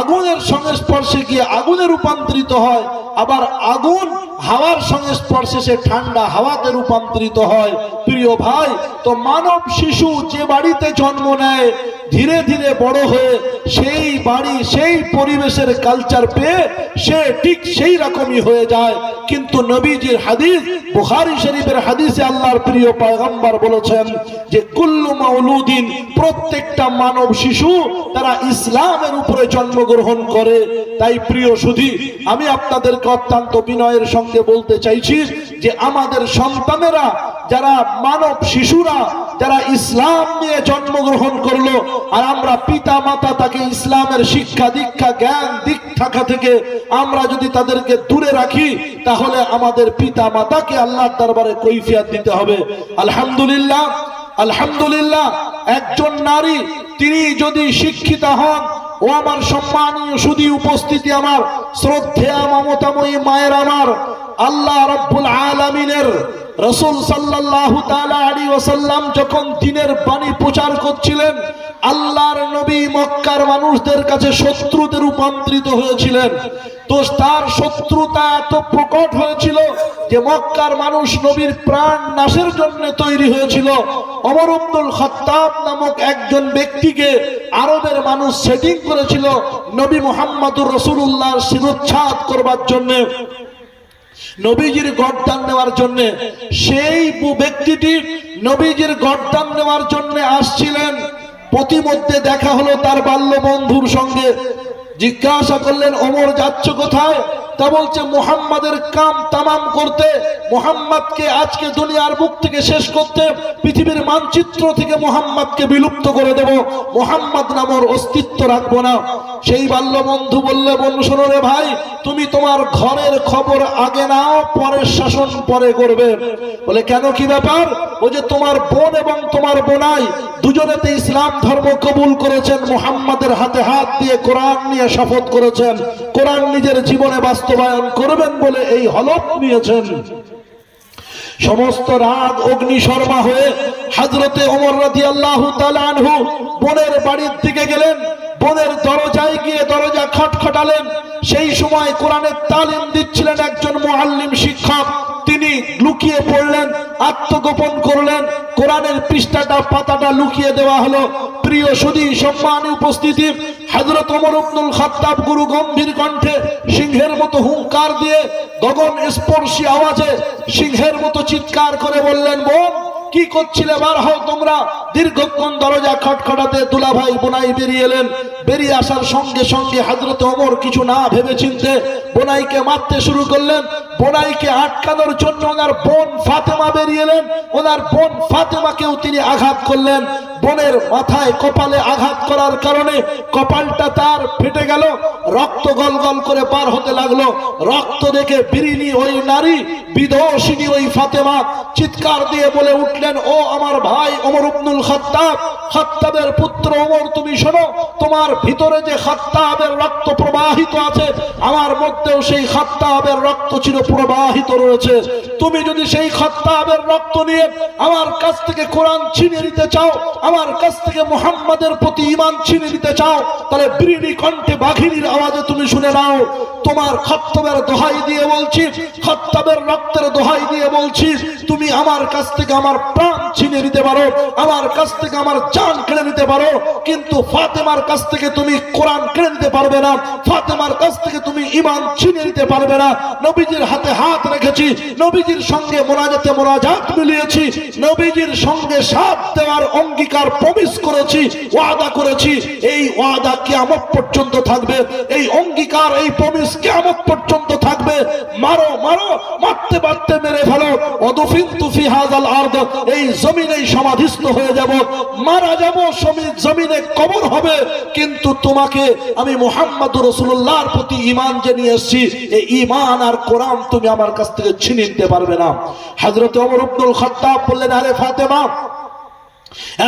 আগুনের সংস্পর্শে গিয়ে আগুনে রূপান্তরিত হয়, আবার আগুন হাওয়ার সংস্পর্শে সে ঠান্ডা হাওয়াতে রূপান্তরিত হয়। প্রিয় ভাই, তো মানব শিশু যে বাড়িতে জন্ম নেয়, ধীরে ধীরে বড় হয়ে সেই বাড়ি সেই পরিবেশের কালচার পেয়ে সে ঠিক সেই রকমই হয়ে যায়। কিন্তু নবীজির হাদিস, বুখারী শরীফের হাদিসে আল্লাহর প্রিয় পয়গম্বর বলেছেন যে কুল্লু মাউলুদিন, প্রত্যেকটা মানব শিশু তারা ইসলামের উপরে জন্মগ্রহণ করে। তাই প্রিয় সুধী, আমি আপনাদেরকে অত্যন্ত বিনয়ের সঙ্গে বলতে চাইছি যে আমাদের সন্তানেরা, যারা মানব শিশুরা যারা ইসলাম নিয়ে জন্মগ্রহণ করলো, আর আমরা পিতা মাতা তাকে ইসলামের শিক্ষা দীক্ষা জ্ঞান দীক্ষা থেকে আমরা যদি তাদেরকে দূরে রাখি, তাহলে আমাদের পিতা মাতাকে আল্লাহর দরবারে কৈফিয়ত দিতে হবে। আলহামদুলিল্লাহ, আলহামদুলিল্লাহ, একজন নারী তিনি যদি শিক্ষিতা হন, ও আমার সম্মানীয় সুধী উপস্থিতি, আমার শ্রদ্ধেয়া মমতাময়ী মায়ের, আমার আল্লাহ রাব্বুল আলামিনের রাসূল সাল্লাল্লাহু তাআলা আলাইহি ওয়াসাল্লাম যখন দ্বীনের বাণী প্রচার করছিলেন, আল্লাহর নবী মক্কার মানুষদের কাছে শত্রুতে রূপান্তরিত হয়েছিলেন। তো তার শত্রুতা এত প্রকট হয়েছিল যে মক্কার মানুষ নবীর প্রাণ নাশের জন্য তৈরি হয়েছিল। ওমর ইবনুল খাত্তাব নামক একজন ব্যক্তিকে আরবের মানুষ সেটিং করেছিল নবী মুহাম্মদুর রাসূলুল্লাহর শিরোচ্ছেদ করবার জন্য, নবীজির গর্দান নেওয়ার জন্য। সেই ব্যক্তিটি নবীজির গর্দান নেওয়ার জন্য আসছিলেন। প্রতিমধ্যে দেখা হলো তার বাল্য বন্ধুর সঙ্গে। জিজ্ঞাসা করলেন, ওমর যাচ্ছ কোথায়? তা বলছে মুহাম্মাদের কাম তামাম করতে, মুহাম্মাদকে আজকে দুনিয়ার বুক থেকে শেষ করতে, পৃথিবীর মানচিত্র থেকে মুহাম্মাদকে বিলুপ্ত করে দেব, মুহাম্মাদ নামের অস্তিত্ব রাখবো না। সেই বাল্য বন্ধু বললে, বন্ধু শোনো রে ভাই, তুমি তোমার ঘরের খবর আগে নাও, পরের শাসন পরে করবে। বলে কেন, কি ব্যাপার? ও যে তোমার বোন এবং তোমার বোনাই দুজনেতে ইসলাম ধর্ম কবুল করেছেন, মুহাম্মাদের হাতে হাত দিয়ে কোরআন নিয়ে শপথ করেছেন, কোরআন নিজের জীবনে বাস্তবায়ন করবেন বলে এই হলফ নিয়েছেন। সমস্ত রাগ অগ্নিশর্মা হয়ে হযরতে ওমর রাদিয়াল্লাহু তাআলা আনহু বোনের বাড়ির দিকে গেলেন। বোনের দরজায় গিয়ে দরজা খটখটালেন। সেই সময় কোরআনের তালিম দিচ্ছিলেন একজন মুআল্লিম শিক্ষক। তিনি লুকিয়ে পড়লেন, আত্মগোপন করলেন, কোরআনের পৃষ্ঠাটা পাতাটা লুকিয়ে দেওয়া হলো। প্রিয় সুধী সম্মানী উপস্থিতি, হযরত ওমর ইবনুল খাত্তাব গুরু গম্ভীর কণ্ঠে সিংহের মতো হুঙ্কার দিয়ে গগন স্পর্শী আওয়াজে সিংহের মতো চিৎকার করে বললেন, বোন কি করছিলে, বার হও তোমরা। দীর্ঘক্ষণ দরজা খটখটাতে দুলাভাই বোনাই বেরিয়ে এলেন। বেরিয়ে আসার সঙ্গে সঙ্গে হযরত ওমর কিছু না ভেবে চিনতে বোনাইকে মারতে শুরু করলেন। বোনাইকে আটকানোর জন্য ওনার বোন ফাতেমা বেরিয়ে এলেন। ওনার বোন ফাতেমাকেও তিনি আঘাত করলেন। বোনের মাথায় কপালে আঘাত করার কারণে কপালটা তার ফেটে গেল, রক্ত গলগল করে পার হতে লাগলো। রক্ত দেখে বিরিনী ওই নারী, বিধর্ষিনী ওই ফাতেমা চিৎকার দিয়ে বলে উঠলেন, ও আমার ভাই ওমর ইবনুল খাত্তাব, খাত্তাবের পুত্র ওমর, তুমি শোনো, তোমার ভিতরে যে খাত্তাবের রক্ত প্রবাহিত আছে, আমার মধ্যেও সেই খাত্তাবের রক্ত চির প্রবাহিত রয়েছে। তুমি যদি সেই খাত্তাবের রক্ত নিয়ে আমার কাছ থেকে কোরআন ছিনিয়ে নিতে চাও, আমার কাছ থেকে মুহাম্মাদের প্রতি ঈমান ছিনিয়ে নিতে চাও, তাহলে বিরিনী কণ্ঠে বাঘিনীর আওয়াজে তুমি শুনে নাও। তোমার খাত্তাবের দোহাই দিয়ে বলছি, খাত্তাবের রক্তের দোহাই দিয়ে বলছি, তুমি আমার কাছ থেকে আমার প্রাণ ছিনিয়ে নিতে পারো, আমার কাছ থেকে আমার জান কেড়ে নিতে পারো, কিন্তু ফাতেমার কাছ থেকে তুমি কোরআন কেড়ে নিতে পারবে না, ফাতেমার কাছ থেকে তুমি ঈমান ছিনিয়ে নিতে পারবে না। নবীজির হাতে হাত রেখেছি, নবীজির সঙ্গে মোনাজাতে মোনাজাত মিলিয়েছি, নবীজির সঙ্গে সাথ দেওয়ার অঙ্গীকার প্রমিস করেছি, ওয়াদা করেছি। এই ওয়াদা কিয়ামত পর্যন্ত থাকবে, এই অঙ্গীকার, এই প্রমিস কিয়ামত পর্যন্ত থাকবে। মারো মারো, মারতে মারতে মেরে ফেলো। ওয়াদফিনতু ফি হাযাল আরদ, এই জমিনেই সমাধিস্থ হয়ে যাব, মারা যাব, জমিনে কবর হবে, কিন্তু তোমাকে আমি মুহাম্মদুর রাসূলুল্লাহর প্রতি ঈমান যে নিয়ে এসেছি, এই ঈমান আর কোরআন তুমি আমার কাছ থেকে ছিনিয়ে নিতে পারবে না। হযরত ওমর ইবনুল খাত্তাব বললেন, আরে ফাতেমা,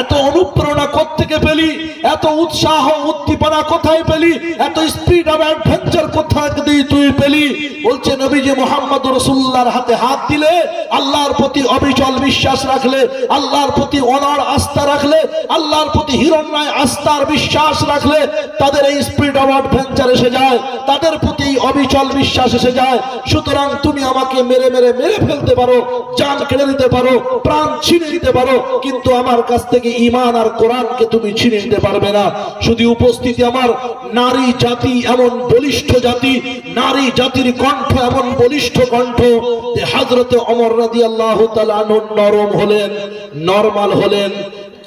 এত অনুপ্রেরণা কোত্থেকে পেলি, এত উৎসাহ উদ্দীপনা কোথায় পেলি, এত স্পিড অফ অ্যাডভেঞ্চার কোথায় তুই পেলি? বলছে, নবীজি মুহাম্মদুর রাসূলুল্লাহর হাতে হাত দিলে, আল্লাহর প্রতি অবিচল বিশ্বাস রাখলে, আল্লাহর প্রতি অনড় আস্থা রাখলে, আল্লাহর প্রতি হিরণ্ময় আস্থার বিশ্বাস রাখলে, তাদের এই স্পিড অফ অ্যাডভেঞ্চার এসে যায়, তাদের প্রতি অবিচল বিশ্বাস এসে যায়। সুতরাং তুমি আমাকে মেরে মেরে মেরে ফেলতে পারো, জান কেড়ে নিতে পারো, প্রাণ ছিনিয়ে নিতে পারো, কিন্তু আমার কাছ থেকে ঈমান আর কোরআনকে তুমি ছিনিয়ে নিতে পারবে না। শুধু উপস্থিতি আমার নারী জাতি এমন বলিষ্ঠ জাতি, নারী জাতির কণ্ঠ এমন বলিষ্ঠ কণ্ঠ যে হযরতে ওমর রাদিয়াল্লাহু তাআলা আনহু নরম হলেন, নরমাল হলেন,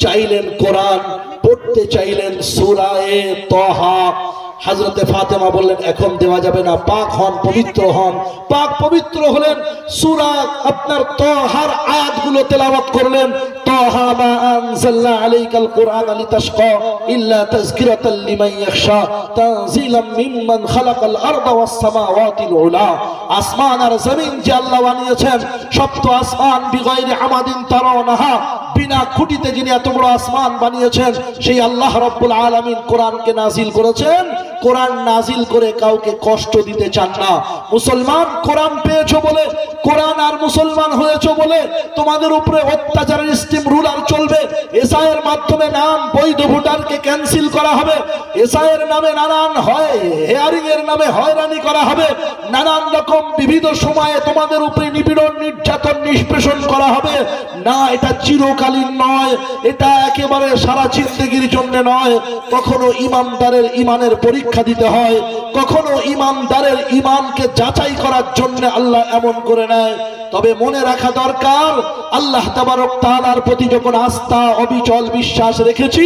চাইলেন কোরআন পড়তে, চাইলেন সূরা তাহা। হযরতে ফাতেমা বললেন, এখন দেওয়া যাবে না, পাক হন, পবিত্র হন। পাক পবিত্র হলেন, সূরা আপনার তাহার আয়াতগুলো তেলাওয়াত করলেন। তাহা মা আনজালনা আলাইকাল কুরআন লিতাশকা ইল্লা তাযকিরাতাল লিমান ইয়াখশা তানজিলাম মিম্মান খালাকাল আরদা ওয়াস সামাওয়াতিল উলা। আসমান আর জমিন যে আল্লাহ বানিয়েছেন, সপ্ত আসমান বিগাইরি আমাদিন তারাওনাহা, বিনা খুঁটিতে যিনি এত বড় আসমান বানিয়েছেন, সেই আল্লাহ রাব্বুল আলামিন কোরআনকে নাজিল করেছেন। কোরআন নাজিল করে কাউকে কষ্ট দিতে চান না। মুসলমান কোরআন পেয়েছো বলে, কোরআন আর মুসলমান হয়েছো বলে তোমাদের উপরে অত্যাচারের স্টিম রুলার চলবে। এসআইয়ের মাধ্যমে নাম বৈধ ভোটারকে ক্যান্সেল করা হবে, এসআইয়ের নামে নানান হয় হেয়ারিং এর নামে হয়রানি করা হবে, নানান রকম বিবিধ সময়ে তোমাদের উপরে নিপীড়ন নির্যাতন নিষ্পেষণ করা হবে। না, এটা চিরকালীন নয়, এটা একেবারে সারা জিন্দেগির জন্য নয়। কখনো ইমানদারের ইমানের পরীক্ষা দিতে হয়, কখনো ইমানদারের ইমানকে যাচাই করার জন্য আল্লাহ এমন করে নেয়। তবে মনে রাখা দরকার, আল্লাহ তাবারক তাআলার প্রতি যখন আস্থা অবিচল বিশ্বাস রেখেছি,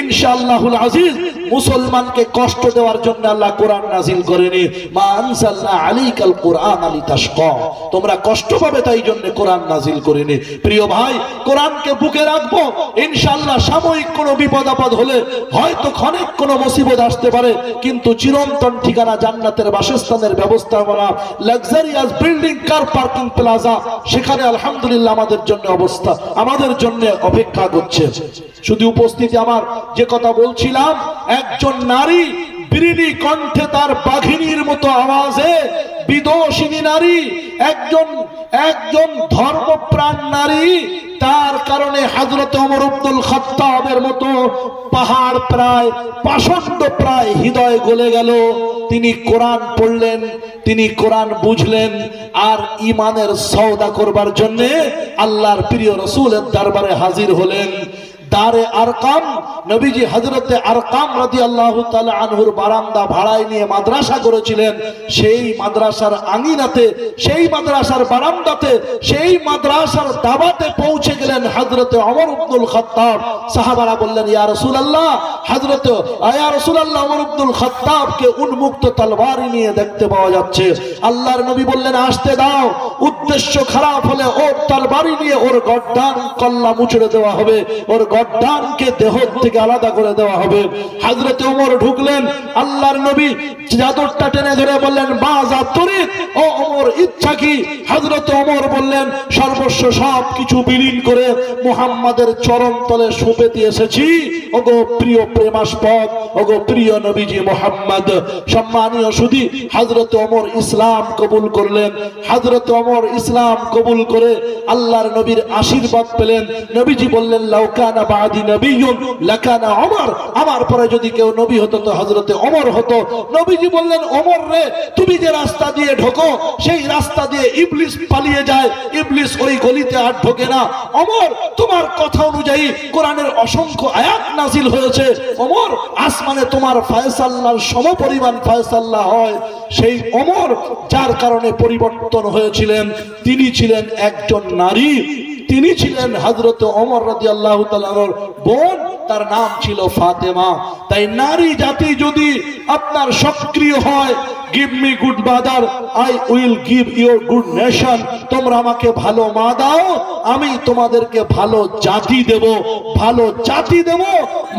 ইনশাআল্লাহুল আজিজ মুসলমানকে কষ্ট দেওয়ার জন্য আল্লাহ কোরআন নাজিল করেনি। মা আনজালনা আলাইকাল কুরআন লিতাশকা, তোমরা কষ্ট পাবে তাই জন্য কোরআন নাজিল করেনি। প্রিয় ভাই, কোরআনকে বুকে রাখবো, ইনশাআল্লাহ সাময়িক কোনো বিপদ আপদ হলে, হয়তো ক্ষণিক কোনো মুসিবত আসতে পারে, কিন্তু চিরন্তন ঠিকানা জান্নাতের বাসস্থানের ব্যবস্থা করা, luxurious building, car parking plaza, সেখানে আলহামদুলিল্লাহ আমাদের জন্য অবস্থা, আমাদের জন্য অপেক্ষা করছে। শুধু উপস্থিতি আমার যে কথা বলছিলাম, একজন নারী বিরিনী কণ্ঠে তার বাঘিনীর মতো আওয়াজে, বিদোষিনী নারী, একজন ধর্মপ্রাণ নারী, তার কারণে হযরত ওমর ইবনুল খাত্তাবের মতো পাহাড় প্রায় পাষণ্ড প্রায় হৃদয় গলে গেল। তিনি কোরআন পড়লেন, তিনি কোরআন বুঝলেন, আর ঈমানের সওদা করবার জন্য আল্লাহর প্রিয় রাসূলের দরবারে হাজির হলেন। দারে আরকাম, নবীজি হযরতে আরকাম রাদিয়াল্লাহু তাআলা আনহুর বারান্দা ভাড়ায় নিয়ে মাদ্রাসা করেছিলেন। সেই মাদ্রাসার আঙিনাতে, সেই মাদ্রাসার বারান্দাতে, সেই মাদ্রাসার দাওয়াতে পৌঁছে গেলেন হযরতে ওমর ইবনুল খাত্তাব। সাহাবারা বললেন, ইয়া রাসূলুল্লাহ, ইয়া রাসূলুল্লাহ, ওমর ইবনুল খাত্তাবকে উন্মুক্ত তলবারি নিয়ে দেখতে পাওয়া যাচ্ছে। আল্লাহর নবী বললেন, আসতে দাও, উদ্দেশ্য খারাপ হলে ওর তলবারি নিয়ে ওর গর্দান কল্লা মুচড়ে দেওয়া হবে, ওর গড্ডানকে দেহ থেকে আলাদা করে দেওয়া হবে। হযরত ওমর ঢুকলেন, আল্লাহর নবী চাদরটা টেনে ধরে বললেন, বাজা তরিক, ও ওমর ইচ্ছা কি? হযরত ওমর বললেন, সর্বস্ব সব কিছু বিলীন করে মুহাম্মাদের চরণ তলে সঁপে এসেছি। ওগো প্রিয় প্রেমাস্পদ, ওগো প্রিয় নবীজি মুহাম্মদ। সম্মানীয় সুধী, হযরত ওমর ইসলাম কবুল করলেন। হযরত ওমর ইসলাম কবুল করে আল্লাহর নবীর আশীর্বাদ পেলেন। নবীজি বললেন, লাউ কানা বাদি নবিয়্যুন লাকানা ওমর, আমার পরে যদি কেউ নবী হতো তো হযরতে ওমর হতো। নবীজি বললেন, ওমর রে, তুমি যে রাস্তা দিয়ে ঢোকো সেই রাস্তা দিয়ে ইবলিস পালিয়ে যায়, ইবলিস ওই গলিতে আর ঢোকে না। ওমর, তোমার কথা অনুযায়ী কোরআনের অসংখ্য আয়াত নাজিল হয়েছে। ওমর, আসমানে তোমার ফয়সালার সমপরিমাণ ফয়সালা হয়। সেই ওমর যার কারণে পরিবর্তন হয়েছিলেন, তিনি ছিলেন একজন নারী। তিনি ছিলেন হযরত ওমর রাদিয়াল্লাহু তাআলার বোন, তার নাম ছিল ফাতেমা। তাই নারী জাতি যদি আপনার সক্রিয় হয়, give me good mother, I will give your good nation. তোমরা আমাকে ভালো মা দাও, আমি তোমাদেরকে ভালো জাতি দেব, ভালো জাতি দেব।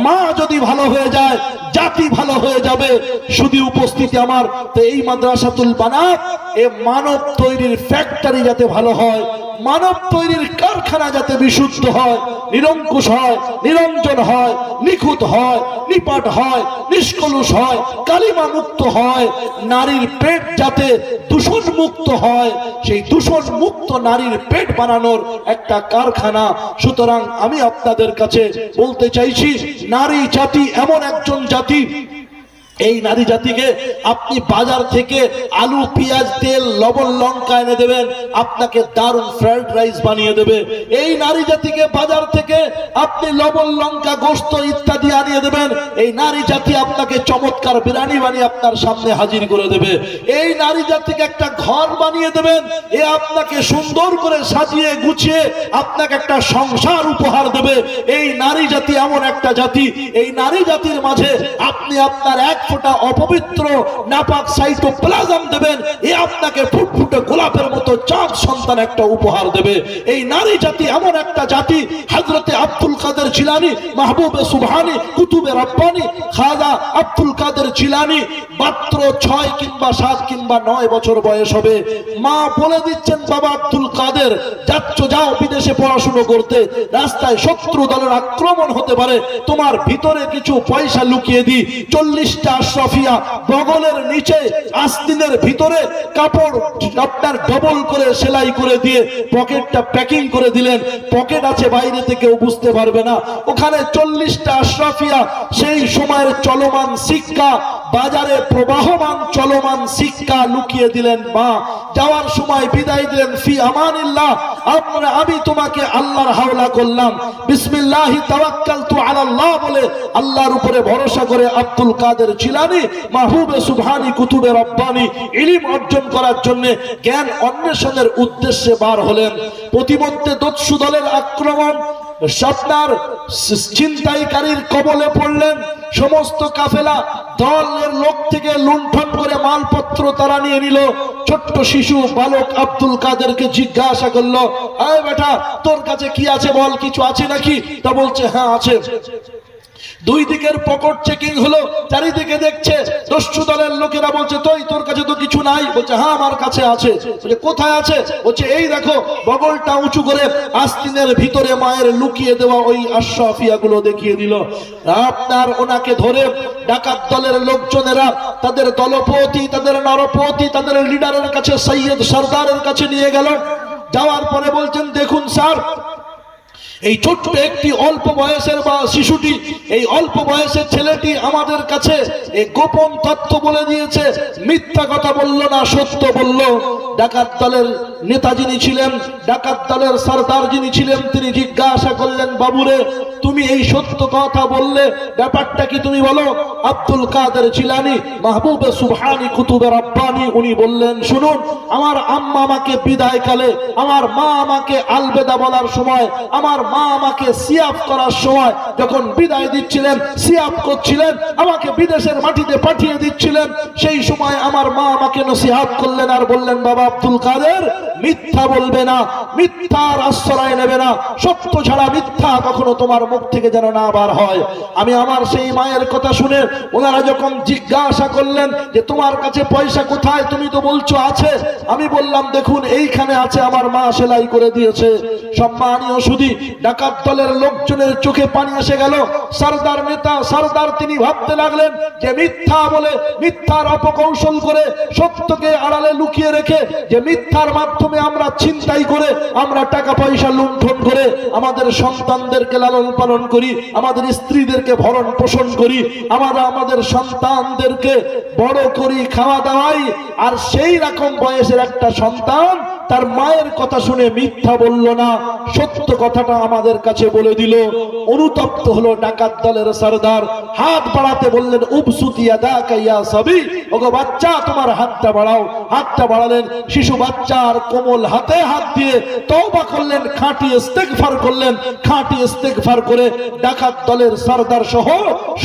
মা যদি ভালো হয়ে যায়, জাতি ভালো হয়ে যাবে। শুধু উপস্থিতি আমার, তো এই মাদ্রাসাতুল বানাত এ মানব তৈরির ফ্যাক্টরি যাতে ভালো হয়, মানব তৈরির কারখানা যাতে বিশুদ্ধ হয়, নিরঙ্কুশ হয়, নিরঞ্জন হয়, নিখুঁত হয়, নিপাট হয়, নিষ্কলুষ হয়, কালিমা মুক্ত হয়, নারীর পেট যাতে দূষণ মুক্ত হয়, সেই দূষণ মুক্ত নারীর পেট বানানোর একটা কারখানা। সুতরাং আমি আপনাদের কাছে বলতে চাইছি, নারী জাতি এমন একজন জাতি, এই নারী জাতিকে আপনি বাজার থেকে আলু, পেঁয়াজ, তেল, লবণ, লঙ্কা এনে দেবেন, আপনাকে দারুণ ফ্রাইড রাইস বানিয়ে দেবে। এই নারী জাতিকে বাজার থেকে আপনি লবণ, লঙ্কা, গোশত ইত্যাদি আনিয়ে দেবেন, এই নারী জাতি আপনাকে চমৎকার বিরিয়ানি বানিয়ে আপনার সামনে হাজির করে দেবে। এই নারী জাতিকে একটা ঘর বানিয়ে দেবেন, এ আপনাকে সুন্দর করে সাজিয়ে গুছিয়ে আপনাকে একটা সংসার উপহার দেবে। এই নারী জাতি এমন একটা জাতি, এই নারী জাতির মাঝে আপনি আপনার এক ফোঁটা অপবিত্র নাপাক সাইটোপ্লাজম দেবেন, এ আপনাকে ফুটফুটে গোলাপের মতো চাঁদ সন্তান একটা উপহার দেবে। এই নারী জাতি এমন একটা জাতি, হযরতে আব্দুল কাদের জিলানী, মাহবুবে সুবহানী, কুতুবে রব্বানী, খাজা আব্দুল কাদের জিলানী মাত্র 6 কিংবা 7 কিংবা 9 বছর বয়স হবে। মা বলে দিচ্ছেন, বাবা আব্দুল কাদের, যাও বিদেশে পড়াশোনা করতে, রাস্তায় শত্রু দলের আক্রমণ হতে পারে, তোমার ভিতরে কিছু পয়সা লুকিয়ে দিই। 40টা আশরাফিয়া বগলের নিচে আস্তিনের ভিতরে কাপড় আপনার ডবল করে সেলাই করে দিয়ে পকেটটা প্যাকিং করে দিলেন, পকেট আছে বাইরে থেকে কেউ বুঝতে পারবে না। ওখানে 40টা আশরাফিয়া সেই সময়ের চলমান শিক্ষা, বাজারে প্রবাহমান চলমান শিক্ষা লুকিয়ে দিলেন। মা যাওয়ার সময় বিদায় দিলেন, ফি আমানিল্লাহ, আমি তোমাকে আল্লাহর হাওলা করলাম, বিসমিল্লাহি তাওয়াক্কালতু আলাল্লাহ বলে আল্লাহর উপরে ভরসা করে আব্দুল কাদের জিলানী, মাহবুবে সুবহানী, কুতুবে রব্বানী ইলম অর্জন করার জন্য জ্ঞান অন্বেষণের উদ্দেশ্যে বার হলেন। প্রতিমধ্যে দস্যু দলের আক্রমণ, আপনার ছিনতাইকারীর কবলে পড়লেন। সমস্ত কাফেলা দলের লোক থেকে লুণ্ঠন করে মালপত্র তারা নিয়ে নিল। ছোট্ট শিশু বালক আব্দুল কাদেরকে জিজ্ঞাসা করলো, আয় বেটা, তোর কাছে কি আছে বল, কিছু আছে নাকি? তা বলছে, হ্যাঁ আছে। দুই দিকের পকেট চেকিং হলো, চারিদিকে দেখছে দস্যু দলের লোকেরা। বলছে, তোর কাছে তো কিছু নাই? বলছে, হ্যাঁ আমার কাছে আছে। বলছে, কোথায় আছে? বলছে, এই দেখো। বগলটা উঁচু করে আস্তিনের ভিতরে মায়ের লুকিয়ে দেওয়া ওই আশরাফিয়া গুলো দেখিয়ে দিল। আপনার ওনাকে ধরে ডাকাত দলের লোকজনেরা তাদের দলপতি, তাদের নরপতি, তাদের লিডারের কাছে, সৈয়দ সরদারের কাছে নিয়ে গেল। যাওয়ার পরে বলছেন, দেখুন স্যার, এই ছোট্ট একটি অল্প বয়সের বা শিশুটি, এই অল্প বয়সের ছেলেটি আমাদের কাছে এই গোপন তথ্য বলে দিয়েছে, মিথ্যা কথা বলল না, সত্য বলল। ডাকাত দলের নেতা যিনি ছিলেন, ডাকাত দলের সরদার যিনি ছিলেন, তিনি জিজ্ঞাসা করলেন, বাবুরে, তুমি এই সত্য কথা বললে, ব্যাপারটা কি তুমি বলো? আব্দুল কাদের জিলানী, মাহবুবে সুবহানী, কুতুবে রব্বানী উনি বললেন, শুনুন, আমার আম্মা আমাকে বিদায়কালে, আমার মা আমাকে আলবেদা বলার সময়, আমার মা আমাকে সিয়াফ করার সময় যখন বিদায় দিচ্ছিলেন, সিয়াফ করছিলেন, আমাকে বিদেশের মাটিতে পাঠিয়ে দিচ্ছিলেন, সেই সময় আমার মা আমাকে নসিহত করলেন আর বললেন, বাবা আব্দুল কাদের, মিথ্যা বলবে না, মিথ্যার আশ্রয় নেবে না, সত্য ছাড়া মিথ্যা কখনো তোমার মুখ মুখ থেকে যেন না বার হয়। আমি আমার সেই মায়ের কথা শুনে ওনারা যখন জিজ্ঞাসা করলেন যে তোমার কাছে পয়সা কোথায়, তুমি তো বলছো আছে, আমি বললাম দেখুন এইখানে আছে, আমার মা সেলাই করে দিয়েছে। সম্মানীয় সুধী, ডাকাত দলের লোকজনের চোখে পানি এসে গেল। সরদার নেতা সরদার তিনি ভাবতে লাগলেন যে মিথ্যা বলে, মিথ্যার অপকৌশল করে, সত্যকে আড়ালে লুকিয়ে রেখে, যে মিথ্যার মাধ্যমে আমরা ছিনতাই করে, আমরা টাকা পয়সা লুণ্ঠন করে আমাদের সন্তানদেরকে লালন পালন করি, আমাদের স্ত্রীদেরকে ভরণ পোষণ করি, আমরা আমাদের সন্তানদেরকে বড় করি, খাওয়া দাওয়াই, আর সেই রকম বয়সের একটা সন্তান তার মায়ের কথা শুনে মিথ্যা বলল না, সত্য কথাটা আমাদের কাছে বলে দিল। অনুতপ্ত হলো ডাকাত দলের সরদার, হাত বাড়াতে বললেন উবসুতিয়া দাকা ইয়া সাবি, ওগো বাচ্চা তোমার হাতটা বাড়াও। হাতটা বাড়ালেন, শিশু বাচ্চার কোমল হাতে হাত দিয়ে তওবা করলেন, খাঁটি ইস্তেগফার করলেন। খাঁটি ইস্তেগফার করে ডাকাত দলের সরদার সহ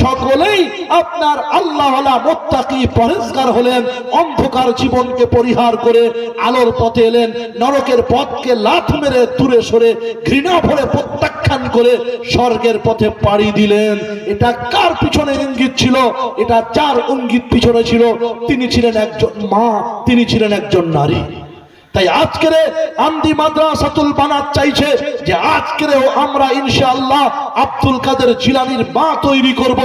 সকলেই আপনার আল্লাহওয়ালা মুত্তাকি পরহেজগার হলেন। অন্ধকার জীবনকে পরিহার করে আলোর পথে এলেন। নরকের পথকে লাথ মেরে দূরে সরে ঘৃণা ভরে প্রত্যাখ্যান করে স্বর্গের পথে পাড়ি দিলেন। এটা কার পিছনে ইঙ্গিত ছিল? এটা যার ইঙ্গিত পিছনে ছিল তিনি ছিলেন একজন মা, তিনি ছিলেন একজন নারী। তাই আজকের আমদি মাদ্রাসাতুল বানাত চাইছে যে আজকেও আমরা ইনশাআল্লাহ আব্দুল কাদের জিলানীর মা তৈরি করব,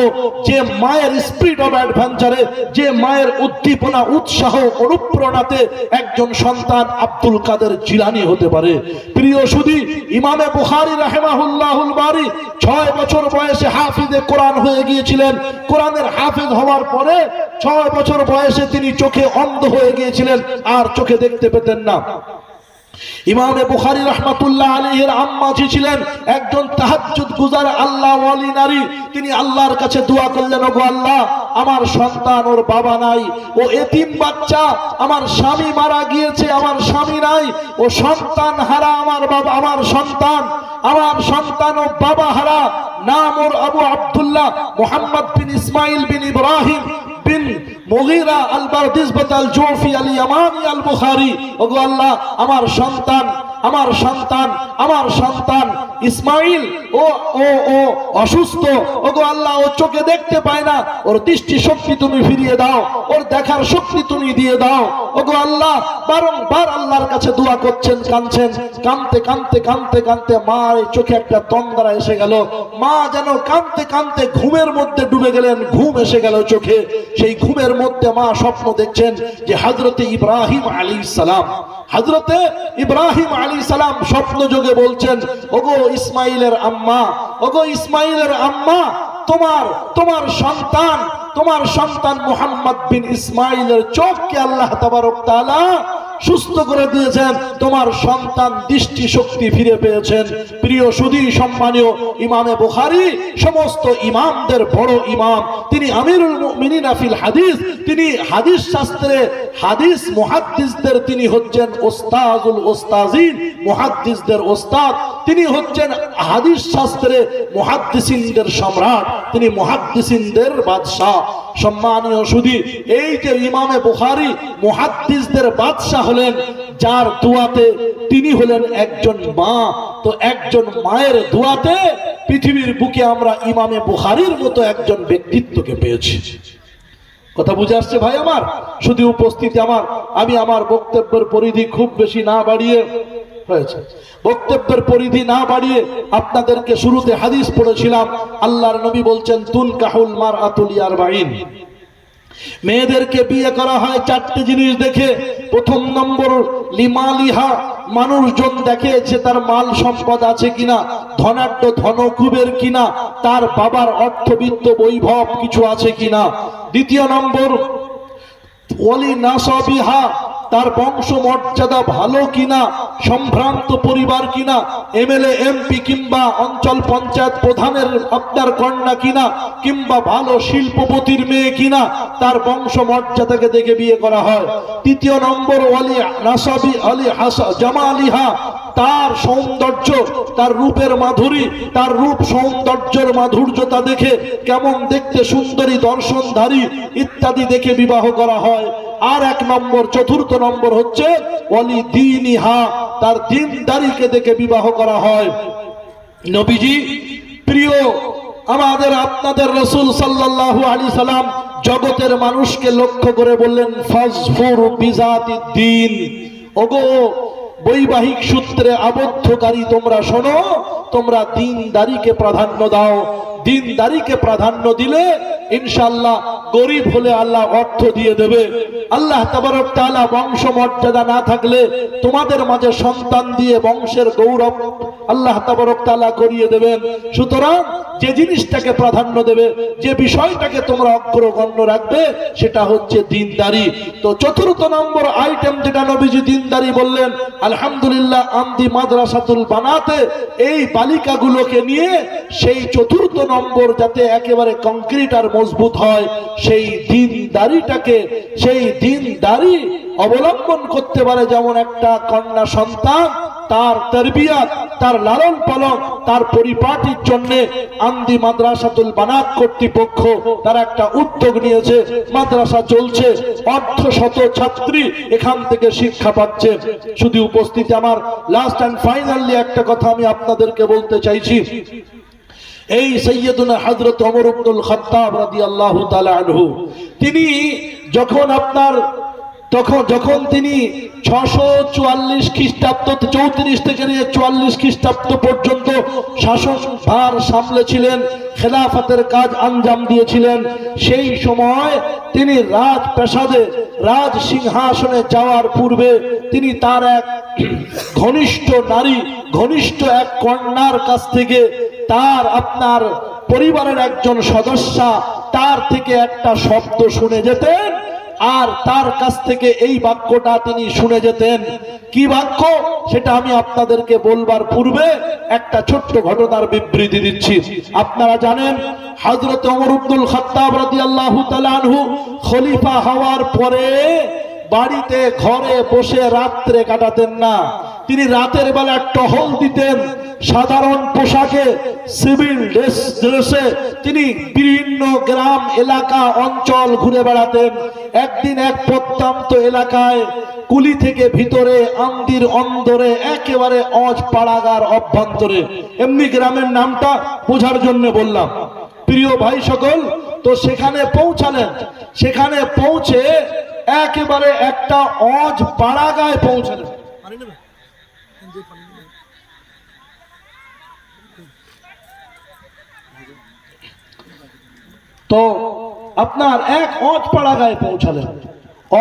যে মায়ের স্পিরিট অফ অ্যাডভেঞ্চারে, যে মায়ের উদ্দীপনা, উৎসাহ, অনুপ্রেরণাতে একজন সন্তান আব্দুল কাদের জিলানী হতে পারে। প্রিয় সুধী, ইমামে বুখারী রাহিমাহুল্লাহুল বারী 6 বছর বয়সে হাফিজে কোরআন হয়ে গিয়েছিলেন। কোরআনের হাফিজ হওয়ার পরে 6 বছর বয়সে তিনি চোখে অন্ধ হয়ে গিয়েছিলেন, আর চোখে দেখতে পেতেন না। ইমামে বুখারী রাহমাতুল্লাহ আলাইহির আম্মা ছিলেন একজন তাহাজ্জুদ গুজার আল্লাহ ওয়ালি নারী। তিনি আল্লাহর কাছে দোয়া করলেন, ওগো আল্লাহ, আমার সন্তান, ওর বাবা নাই, ও এতিম বাচ্চা, আমার স্বামী মারা গিয়েছে, আমার স্বামী নাই, ও সন্তান হারা আমার বাবা, আমার সন্তান ও বাবা হারা। নাম ওর আবু আব্দুল্লাহ মুহাম্মদ বিন ইসমাইল বিন ইব্রাহিম বিন মুগীরা আল বারদিসবাত আল জুফি আল ইয়ামানি আল বুখারী। ওগো আল্লাহ, আমার সন্তান ইসমাইল ও ও ও অসুস্থ, ওগো আল্লাহ, ও চোখে দেখতে পায় না, ওর দৃষ্টি শক্তি তুমি ফিরিয়ে দাও, ওর দেখার শক্তি তুমি দিয়ে দাও। ওগো আল্লাহ, বারংবার আল্লাহর কাছে দোয়া করছেন, কাঁদছেন। কাঁদতে মার চোখে একটা তন্দ্রা এসে গেল। মা যেন কাঁদতে কাঁদতে ঘুমের মধ্যে ডুবে গেলেন, ঘুম এসে গেল চোখে। সেই ঘুমের মধ্যে মা স্বপ্ন দেখছেন যে হযরতে ইব্রাহিম আলাইহিস সালাম, হযরতে ইব্রাহিম আলাইহিস সালাম স্বপ্ন যোগে বলছেন, ওগো ইসমাইলের আম্মা, তোমার সন্তান মুহাম্মদ বিন ইসমাইলের চোখকে আল্লাহ তাবারক তাআলা সুস্থ করে দিয়েছেন, তোমার সন্তান দৃষ্টি শক্তি ফিরে পেয়েছেন। প্রিয় সুধী, সম্মানীয় ইমামে বুখারী সমস্ত ইমামদের বড় ইমাম, তিনি আমিরুল মুমিনিন ফিল হাদিস, তিনি হাদিস শাস্ত্রে হাদিস মুহাদ্দিসদের তিনি হচ্ছেন ওস্তাজুল ওস্তাজিন, মুহাদ্দিসদের ওস্তাদ। তিনি হচ্ছেন হাদিস শাস্ত্রে মুহাদ্দিসিনদের সম্রাট, তিনি মুহাদ্দিসিনদের বাদশাহ। সম্মানীয় সুধী, এই যে ইমামে বুখারী মুহাদ্দিসদের বাদশাহ হলেন, যার দোয়াতে তিনি হলেন একজন মা। তো একজন মায়ের দোয়াতে পৃথিবীর বুকে আমরা ইমামে বুখারীর মতো একজন ব্যক্তিত্বকে পেয়েছি। কথা বুঝে আসছে ভাই আমার? শুধু উপস্থিতি আমি আমার বক্তব্যের পরিধি খুব বেশি না বাড়িয়ে আপনাদেরকে শুরুতে হাদিস পড়েছিলাম। আল্লাহর নবী বলছেন, তুনকাহুল মারআতুল লিআরবাঈন, মেয়েদেরকে বিয়ে করা হয় 4টে জিনিস দেখে। প্রথম নম্বর লিমালিহা, মানুষজন দেখে যে তার মাল সম্পদ আছে কিনা, ধনাঢ্য ধনকুবের কিনা, তার বাবার অর্থবিত্ত বৈভব কিছু আছে কিনা। দ্বিতীয় নম্বর ওয়ালি নাসাবিহা, তার বংশ মর্যাদা ভালো কিনা, সম্ভ্রান্ত পরিবার কিনা, এমএলএ এমপি কিংবা অঞ্চল পঞ্চায়েত প্রধানের আপনার কন্যা কিনা, কিংবা ভালো শিল্পপতির মেয়ে কিনা, তার বংশ মর্যাদাকে দেখে বিয়ে করা হয়। তৃতীয় নম্বর ওয়ালি নাসাবি আলি হাসা জামালিহা, তার সৌন্দর্য, তার রূপের মাধুরী, তার রূপ সৌন্দর্যের মাধুর্যতা দেখে কেমন দেখতে সুন্দরী, দর্শনধারী ইত্যাদি দেখে বিবাহ করা হয়। আর এক নম্বর, চতুর্থ নম্বর হচ্ছে ওয়ালি দীনিহা, তার দীনদারিকে দেখে বিবাহ করা হয়। নবীজি প্রিয় আমাদের আপনাদের রাসূল সাল্লাল্লাহু আলাইহি সাল্লাম জগতের মানুষকে লক্ষ্য করে বললেন, ফাজফুর বিজাতিদ দ্বীন, ওগো বৈবাহিক সূত্রে আবদ্ধকারী তোমরা শোনো, তোমরা দ্বীনদারিকে প্রাধান্য দাও। দ্বীনদারিকে প্রাধান্য দিলে ইনশাআল্লাহ গরিব হলে আল্লাহ অর্থ দিয়ে দেবে। আল্লাহ তাবারক তাআলা বংশ মর্যাদা না থাকলে তোমাদের মাঝে সন্তান দিয়ে বংশের গৌরব আল্লাহ তাবারক তাআলা করিয়ে দেবেন। সুতরাং যে জিনিসটাকে প্রাধান্য দেবে, যে বিষয়টাকে তোমরা অগ্রগণ্য রাখবে, সেটা হচ্ছে দ্বীনদারি। তো চতুর্থ নম্বর আইটেম যেটা নবীজি দ্বীনদারি বললেন, আলহামদুলিল্লাহ আমদি মাদ্রাসাতুল বানাতে এই বালিকাগুলোকে নিয়ে সেই চতুর্থ নম্বর যাতে একেবারে কংক্রিট আর মজবুত হয়, সেই দ্বীনদারিটাকে, সেই দ্বীনদারি অবলম্বন করতে পারে। যেমন একটা কন্যা সন্তান, তার তারবিয়াত, তার লালন পালন, তার পরিপাটির জন্য আমদি মাদ্রাসাতুল বানাত কর্তৃপক্ষ তারা একটা উদ্যোগ নিয়েছে। মাদ্রাসা চলছে, অর্ধশত ছাত্রী এখান থেকে শিক্ষা পাচ্ছে। শুধু উপস্থিতি আমার লাস্ট এন্ড ফাইনালি একটা কথা আমি আপনাদেরকে বলতে চাইছি। এই সৈয়দুনা হযরত ওমর ইবনুল খাত্তাব রাদিয়াল্লাহু তাআলা আনহু, তিনি যখন তিনি 644 খ্রিস্টাব্দ 34 থেকে নিয়ে 44 খ্রিস্টাব্দ পর্যন্ত শাসন ভার সামলেছিলেন, খেলাফতের কাজ আঞ্জাম দিয়েছিলেন, সেই সময় তিনি রাজপ্রাসাদে রাজ সিংহাসনে যাওয়ার পূর্বে তিনি তার এক ঘনিষ্ঠ নারী, ঘনিষ্ঠ এক কন্যার কাছ থেকে তার আপনার পরিবারের একজন সদস্যা তার থেকে একটা শব্দ শুনে যেতেন, আর তার কাছ থেকে এই বাক্যটা তিনি শুনে যেতেন। কি বাক্য সেটা আমি আপনাদেরকে বলবার পূর্বে একটা ছোট্ট ঘটনার বিবৃতি দিচ্ছি। আপনারা জানেন হযরত ওমর ইবনুল খাত্তাব রাদিয়াল্লাহু তাআলা আনহু খলিফা হওয়ার পরে বাড়িতে ঘরে বসে রাত্রে কাটাতেন না। তিনি রাতের বেলা টহল দিতেন, সাধারণ পোশাকে, সিভিল ড্রেসে তিনি বিভিন্ন গ্রাম এলাকা অঞ্চল ঘুরে বেড়াতেন। একদিন এক প্রত্যন্ত এলাকায় কুলি থেকে ভিতরে, আমদির অন্দরে, একেবারে অজ পাড়াগার অভ্যন্তরে, এমনি গ্রামের নামটা বোঝার জন্য বললাম প্রিয় ভাই সকল। তো সেখানে পৌঁছালেন, সেখানে পৌঁছে একেবারে একটা অজ পাড়াগায় পৌঁছালেন। তো আপনার এক অজ পাড়াগায় পৌঁছালেন।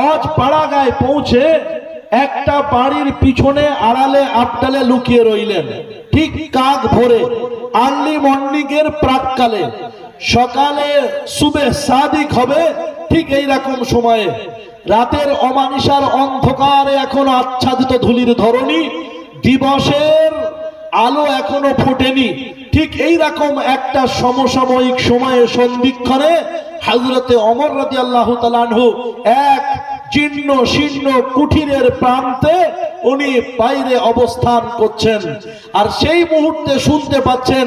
অজ পাড়াগায় পৌঁছে একটা বাড়ির পিছনে আড়ালে আবডালে লুকিয়ে রইলেন। ঠিক কাক ভোরে, আর্লি মর্নিং এর প্রাককালে, সকালে সুবে সাদিক হবে ঠিক এইরকম সময়ে, রাতের অমানিসার অন্ধকারে এখনো আচ্ছাদিত ধুলির ধরনী, দিবসের আলো এখনো ফোটেনি, ঠিক এইরকম একটা সমসাময়িক সময়ে সন্ধিক্ষণে হযরতে ওমর রাদিয়াল্লাহু তাআলা আনহু এক জীর্ণ শীর্ণ কুঠিরের প্রান্তে উনি বাইরে অবস্থান করছেন। আর সেই মুহূর্তে শুনতে পাচ্ছেন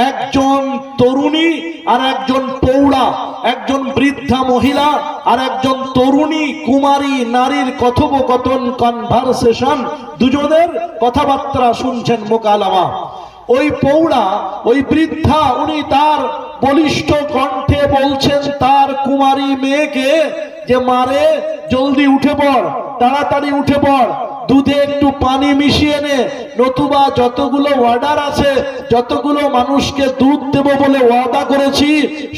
একজন তরুণী আর একজন প্রৌঢ়া, একজন বৃদ্ধা মহিলা আর একজন তরুণী কুমারী নারীর কথোপকথন, কনভারসেশন, দুজনের কথাবার্তা শুনছেন, মোকালামা। ওই প্রৌঢ়া, ওই বৃদ্ধা, উনি তার বলিষ্ঠ কণ্ঠে বলছেন তার কুমারী মেয়েকে যে, মারে জলদি উঠে পড়, তাড়াতাড়ি উঠে পড়, দুধে একটু পানি মিশিয়ে নে, নতুবা যতগুলো অর্ডার আছে, যতগুলো মানুষকে দুধ দেব বলে ওয়াদা করেছি,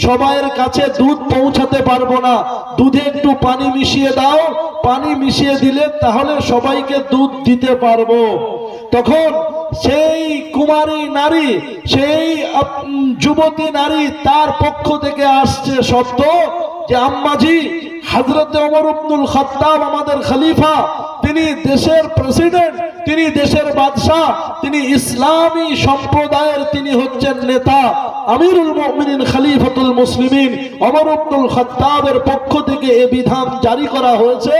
সবাইয়ের কাছে দুধ পৌঁছাতে পারবো না, দুধে একটু পানি মিশিয়ে দাও, পানি মিশিয়ে দিলে তাহলে সবাইকে দুধ দিতে পারবো। তখন সেই কুমারী নারী, সেই যুবতী নারী, তার পক্ষ থেকে আসছে শব্দ যে, আম্মাজি, হযরতে ওমর ইবনুল খাত্তাব আমাদের খলিফা, তিনি দেশের প্রেসিডেন্ট, তিনি দেশের বাদশাহ, তিনি ইসলামী সম্প্রদায়ের, তিনি হচ্ছেন নেতা, আমিরুল মুমিনিন খলিফাতুল মুসলিমিন ওমর ইবনুল খাত্তাবের পক্ষ থেকে এই বিধান জারি করা হয়েছে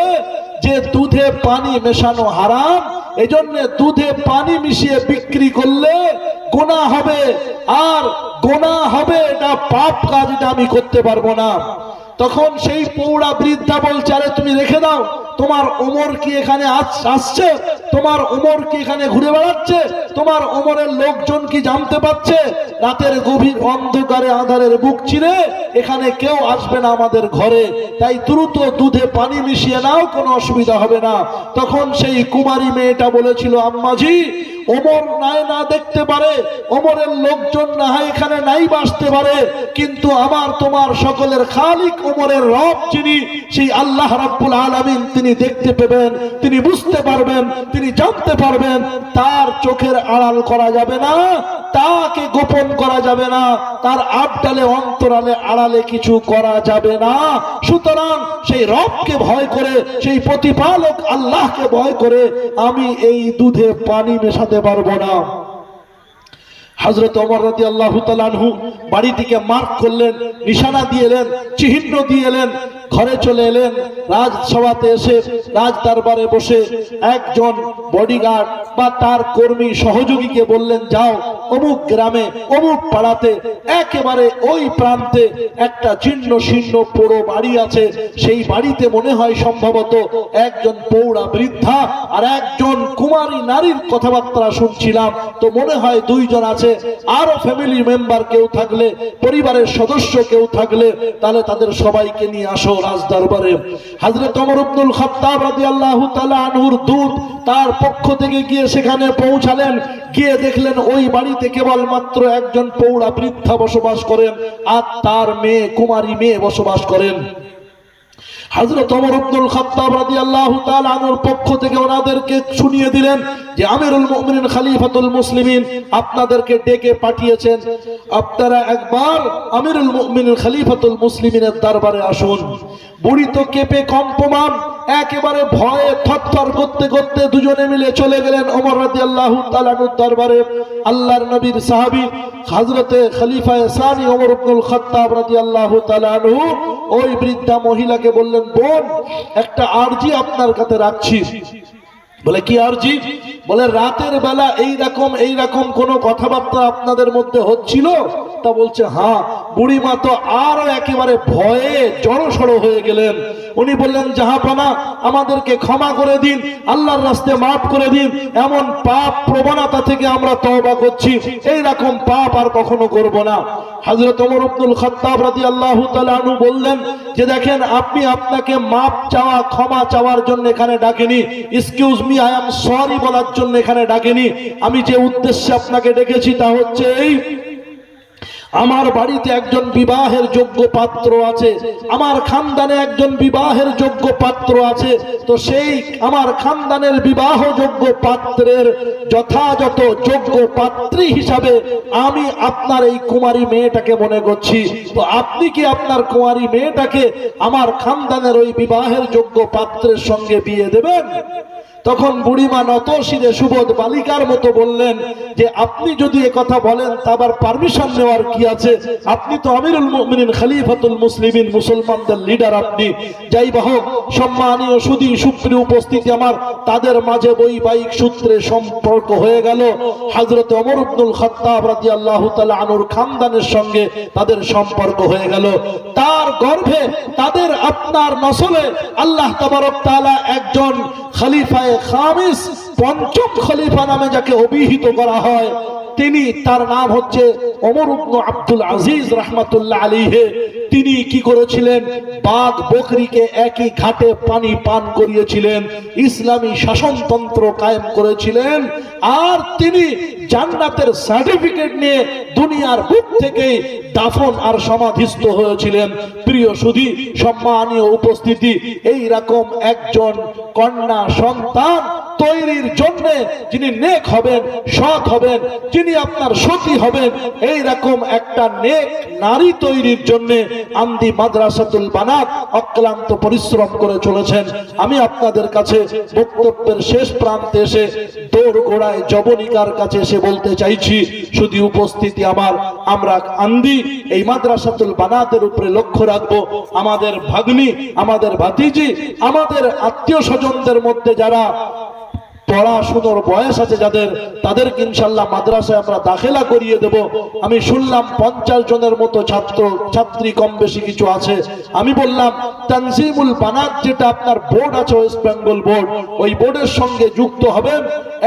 যে দুধে পানি মেশানো হারাম, এজন্য দুধে পানি মিশিয়ে বিক্রি করলে গুনাহ হবে, আর গুনাহ হবে, এটা পাপ কাজ, এটা আমি করতে পারবো না। তখন সেই প্রৌঢ়া বৃদ্ধা বলছে, আরে তুমি রেখে দাও, তোমার ওমর কি এখানে আসছে? তোমার ওমর কি এখানে ঘুরে বেড়াচ্ছে? তোমার ওমরের লোকজন কি জানতে পারছে রাতের গভীর অন্ধকারে আঁধারের বুক চিরে এখানে কেউ আসবে না আমাদের ঘরে, তাই দ্রুত দুধে পানি মিশিয়ে নাও, কোনো অসুবিধা হবে না। তখন সেই কুমারী মেয়েটা বলেছিল, আম্মাজি ওমর না দেখতে পারে, ওমরের লোকজন না হয় এখানে নাই বাসতে পারে, কিন্তু আমার তোমার সকলের খালিক ওমরের রব যিনি, সেই আল্লাহ রাব্বুল আলামিন তিনি দেখতে পাবেন, তিনি বুঝতে পারবেন, তিনি জানতে পারবেন। তার চোখের আড়াল করা যাবে না, তাকে গোপন করা যাবে না, তার আবডালে অন্তরালে আড়ালে কিছু করা যাবে না। সুতরাং সেই রবকে ভয় করে, সেই প্রতিপালক আল্লাহকে ভয় করে আমি এই দুধে পানি মেশাতে পারবো না। হযরত ওমর রাদিয়াল্লাহু তাআলা আনহু বাড়িটিকে মার্ক করলেন, নিশানা দিয়ে এলেন, চিহ্ন দিয়ে এলেন, ঘরে চলে এলেন। রাজসভাতে এসে রাজ দরবারে বসে একজন বডিগার্ড বা তার কর্মী সহযোগীকে বললেন, যাও অমুক গ্রামে অমুক পাড়াতে একেবারে ওই প্রান্তে একটা ছিন্ন শীর্ণ পোড়ো বাড়ি আছে, সেই বাড়িতে মনে হয় সম্ভবত একজন পৌড়া বৃদ্ধা আর একজন কুমারী নারীর কথাবার্তা শুনছিলাম, তো মনে হয় দুইজন আছে, আরো ফ্যামিলি মেম্বার কেউ থাকলে, পরিবারের সদস্য কেউ থাকলে তাহলে তাদের সবাইকে নিয়ে আসো রাজ দরবারে। হযরত ওমর ইবনুল খাত্তাব রাদিয়াল্লাহু তাআলা আনহুর দূত তার পক্ষ থেকে গিয়ে সেখানে পৌঁছালেন, গিয়ে দেখলেন ওই বাড়িতে কেবলমাত্র একজন পৌড়া বৃদ্ধা বসবাস করেন আর তার মেয়ে কুমারী মেয়ে বসবাস করেন। হযরত ওমর ইবনুল খাত্তাব রাদিয়াল্লাহু তাআলা আনহুর পক্ষ থেকে ওনাদেরকে শুনিয়ে দিলেন যে আমিরুল মুমিনিন খলিফাতুল মুসলিমিন আপনাদেরকে ডেকে পাঠিয়েছেন, আপনারা একবার আমিরুল মুমিনিন খলিফাতুল মুসলিমিনের দরবারে আসুন। বুড়ি তো কেঁপে কম্পমান, একেবারে ভয়ে থরথর করতে করতে দুজনে মিলে চলে গেলেন ওমর রাদিয়াল্লাহু তাআলা আনহুর দরবারে। আল্লাহর নবীর সাহাবী হযরতে খলিফা সানি ওমর ইবনুল খাত্তাব রাদিয়াল্লাহু তাআলা আনহু ওই বৃদ্ধা মহিলাকে বললেন, বোন একটা আরজি আপনার কাছে রাখছি। বলে কি আরজি? বলে রাতের বেলা এই রকম কোনো কথাবার্তা আপনাদের মধ্যে হচ্ছিল? তা বলছে হ্যাঁ। বুড়িমা তো আরো একেবারে ভয়ে জড়সড় হয়ে গেলেন। উনি বললেন, জাহাপানা আমাদেরকে ক্ষমা করে দিন, আল্লাহর রাস্তায় মাফ করে দিন, এমন পাপ প্রবণতা থেকে আমরা তওবা করছি, এই রকম পাপ আর কখনো করব না। হযরত ওমর ইবনুল খাত্তাব রাদিয়াল্লাহু তাআলা আনহু বললেন যে দেখেন, আপনাকে মাফ চাওয়া ক্ষমা চাওয়ার জন্য এখানে ডাকেনি, excuse me I am sorry বলার জন্য এখানে ডাকেনি। আমি যে উদ্দেশ্যে আপনাকে ডেকেছি তা হচ্ছে এই, আমার বাড়িতে একজন বিবাহের যোগ্য পাত্র আছে, আমার খানদানে একজন বিবাহের যোগ্য পাত্র আছে, তো সেই আমার খানদানের বিবাহযোগ্য পাত্রের যথাযথ যোগ্য পাত্রী হিসাবে আমি আপনার এই কুমারী মেয়েটাকে মনে করছি, তো আপনি কি আপনার কুমারী মেয়েটাকে আমার খানদানের ওই বিবাহের যোগ্য পাত্রের সঙ্গে বিয়ে দেবেন? তখন বুড়িমা নত শিরে সুবোধ বালিকার মতো বললেন যে আপনি যদি এ কথা বলেন তা আবার পারমিশন নেওয়ার কি আছে? আপনি তো আমিরুল মুমিনিন খলিফাতুল মুসলিমিন, মুসলমানদের লিডার আপনি। যাই হোক, সম্মানীয় সুধী সুপ্রিয় উপস্থিতি আমার, তাদের মাঝে বৈবাহিক সূত্রে সম্পর্ক হয়ে গেল। হযরত ওমর ইবনুল খাত্তাব রাদিয়াল্লাহু তাআলা আনহুর খানদানের সঙ্গে তাদের সম্পর্ক হয়ে গেল। তার গর্ভে তাদের আপনার নসলে আল্লাহ তাবারক তাআলা একজন খলিফায়ে খামিস, পঞ্চম খলিফা নামে যাকে অভিহিত করা হয়, তিনি, তার নাম হচ্ছে ওমর ইবনে আব্দুল আজিজ রাহমাতুল্লাহ আলাইহি। তিনি কি করেছিলেন? বাঘ বকরিকে একই ঘাটে পানি পান করিয়েছিলেন, ইসলামী শাসনতন্ত্র কায়েম করেছিলেন, আর তিনি জান্নাতের সার্টিফিকেট নিয়ে দুনিয়ার বুক থেকে দাফন আর সমাধিস্থ হয়েছিলেন। প্রিয় সুধী সম্মানীয় উপস্থিতি, এই রকম একজন কন্যা সন্তান তৈরির জন্য যিনি নেক হবেন, সৎ হবেন, যিনি আপনার সতী হবেন, এই রকম একটা নেক নারী তৈরির জন্য আমদি মাদ্রাসাতুল বানাত অক্লান্ত পরিশ্রম করে চলেছেন। আমি আপনাদের কাছে বক্তব্যের শেষ প্রান্তে এসে দৌড় গোড়ায় জবনিকার কাছে এসে বলতে চাইছি, শুধু উপস্থিতি আমার, আমরা আমদি এই মাদ্রাসাতুল বানাতের উপরে লক্ষ্য রাখবো। আমাদের ভাগ্নি, আমাদের ভাতিজি, আমাদের আত্মীয় স্বজনদের মধ্যে যারা পড়াশোনার বয়স আছে যাদের, তাদেরকে ইনশাআল্লাহ মাদ্রাসায় আমরা দাখিলা করিয়ে দেব। আমি শুনলাম 50 জনের মতো ছাত্র ছাত্রী কম বেশি কিছু আছে। আমি বললাম তানজিমুল বানাত যেটা আপনার বোর্ড আছে ওয়েস্ট বেঙ্গল বোর্ড, ওই বোর্ডের সঙ্গে যুক্ত হবেন।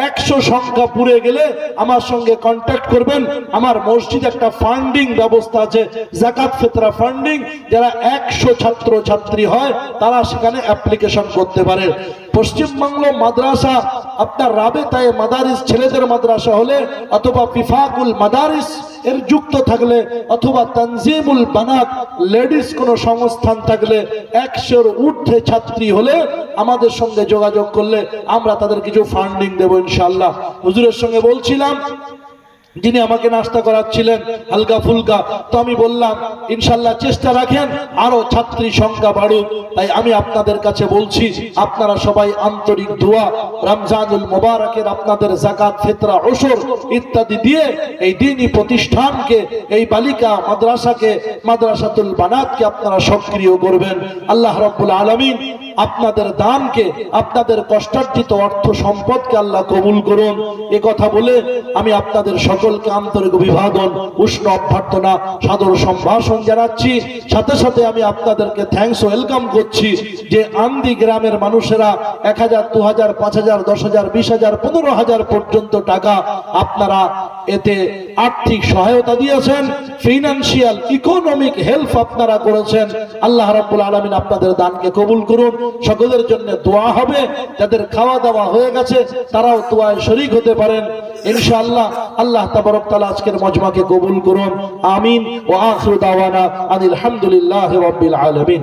100 সংখ্যা পুরে গেলে আমার সঙ্গে কন্ট্যাক্ট করবেন। আমার মসজিদে একটা ফান্ডিং ব্যবস্থা আছে, যাকাত ফিতরা ফান্ডিং। যারা 100 ছাত্র ছাত্রী হয় তারা সেখানে অ্যাপ্লিকেশন করতে পারে। পশ্চিমবাংলা মাদ্রাসা আপনার রাবেতায়ে মাদারিস ছেলেদের মাদ্রাসা হলে, অথবা বিফাকুল মাদারিস এর যুক্ত থাকলে, অথবা তানজিমুল বানাত লেডিস কোন সংস্থান থাকলে, 100-র ঊর্ধ্বে ছাত্রী হলে আমাদের সঙ্গে যোগাযোগ করলে আমরা তাদের কিছু ফান্ডিং দেব ইনশাআল্লাহ। হুজুরের সঙ্গে বলছিলাম, যিনি আমাকে নাস্তা করাচ্ছিলেন হালকা ফুলকা, তো আমি বললাম ইনশাআল্লাহ চেষ্টা রাখেন আরো ছাত্রী সংখ্যা বাড়ুক। তাই আমি আপনাদের কাছে বলছি, আপনারা সবাই আন্তরিক দোয়া, রমজানুল মোবারকের আপনাদের যাকাত ফিতরা ওশর ইত্যাদি দিয়ে এই দ্বীনি প্রতিষ্ঠানকে, এই বালিকা মাদ্রাসাকে, মাদ্রাসাতুল বানাতকে আপনারা সক্রিয় করবেন। আল্লাহ রাব্বুল আলামিন আপনাদের দানকে, আপনাদের কষ্টার্জিত অর্থ সম্পদকে আল্লাহ কবুল করুন। এ কথা বলে আমি আপনাদের সকলকে আন্তরিক অভিবাদন, উষ্ণ অভ্যর্থনা, সাদর সম্ভাষণ জানাচ্ছি। সাথে সাথে আমি আপনাদেরকে থ্যাঙ্কস ওয়েলকাম করছি যে আন্দি গ্রামের মানুষেরা 1000, 2000, 5000, 10000, 20000, 15000 পর্যন্ত টাকা আপনারা এতে আর্থিক সহায়তা দিয়েছেন, ফিনান্সিয়াল ইকোনমিক হেল্প আপনারা করেছেন। আল্লাহ রাব্বুল আলামিন আপনাদের দানকে কবুল করুন। সকলের জন্য দোয়া হবে, যাদের খাওয়া দাওয়া হয়ে গেছে তারাও দোয়ায় শরীক হতে পারেন ইনশাআল্লাহ। আল্লাহ তাবারক তাআলা আজকের মজমাকে কবুল করুন। আমিন। ওয়া আখিরু দাওয়ানা আনিল হামদুলিল্লাহি রাব্বিল আলামিন।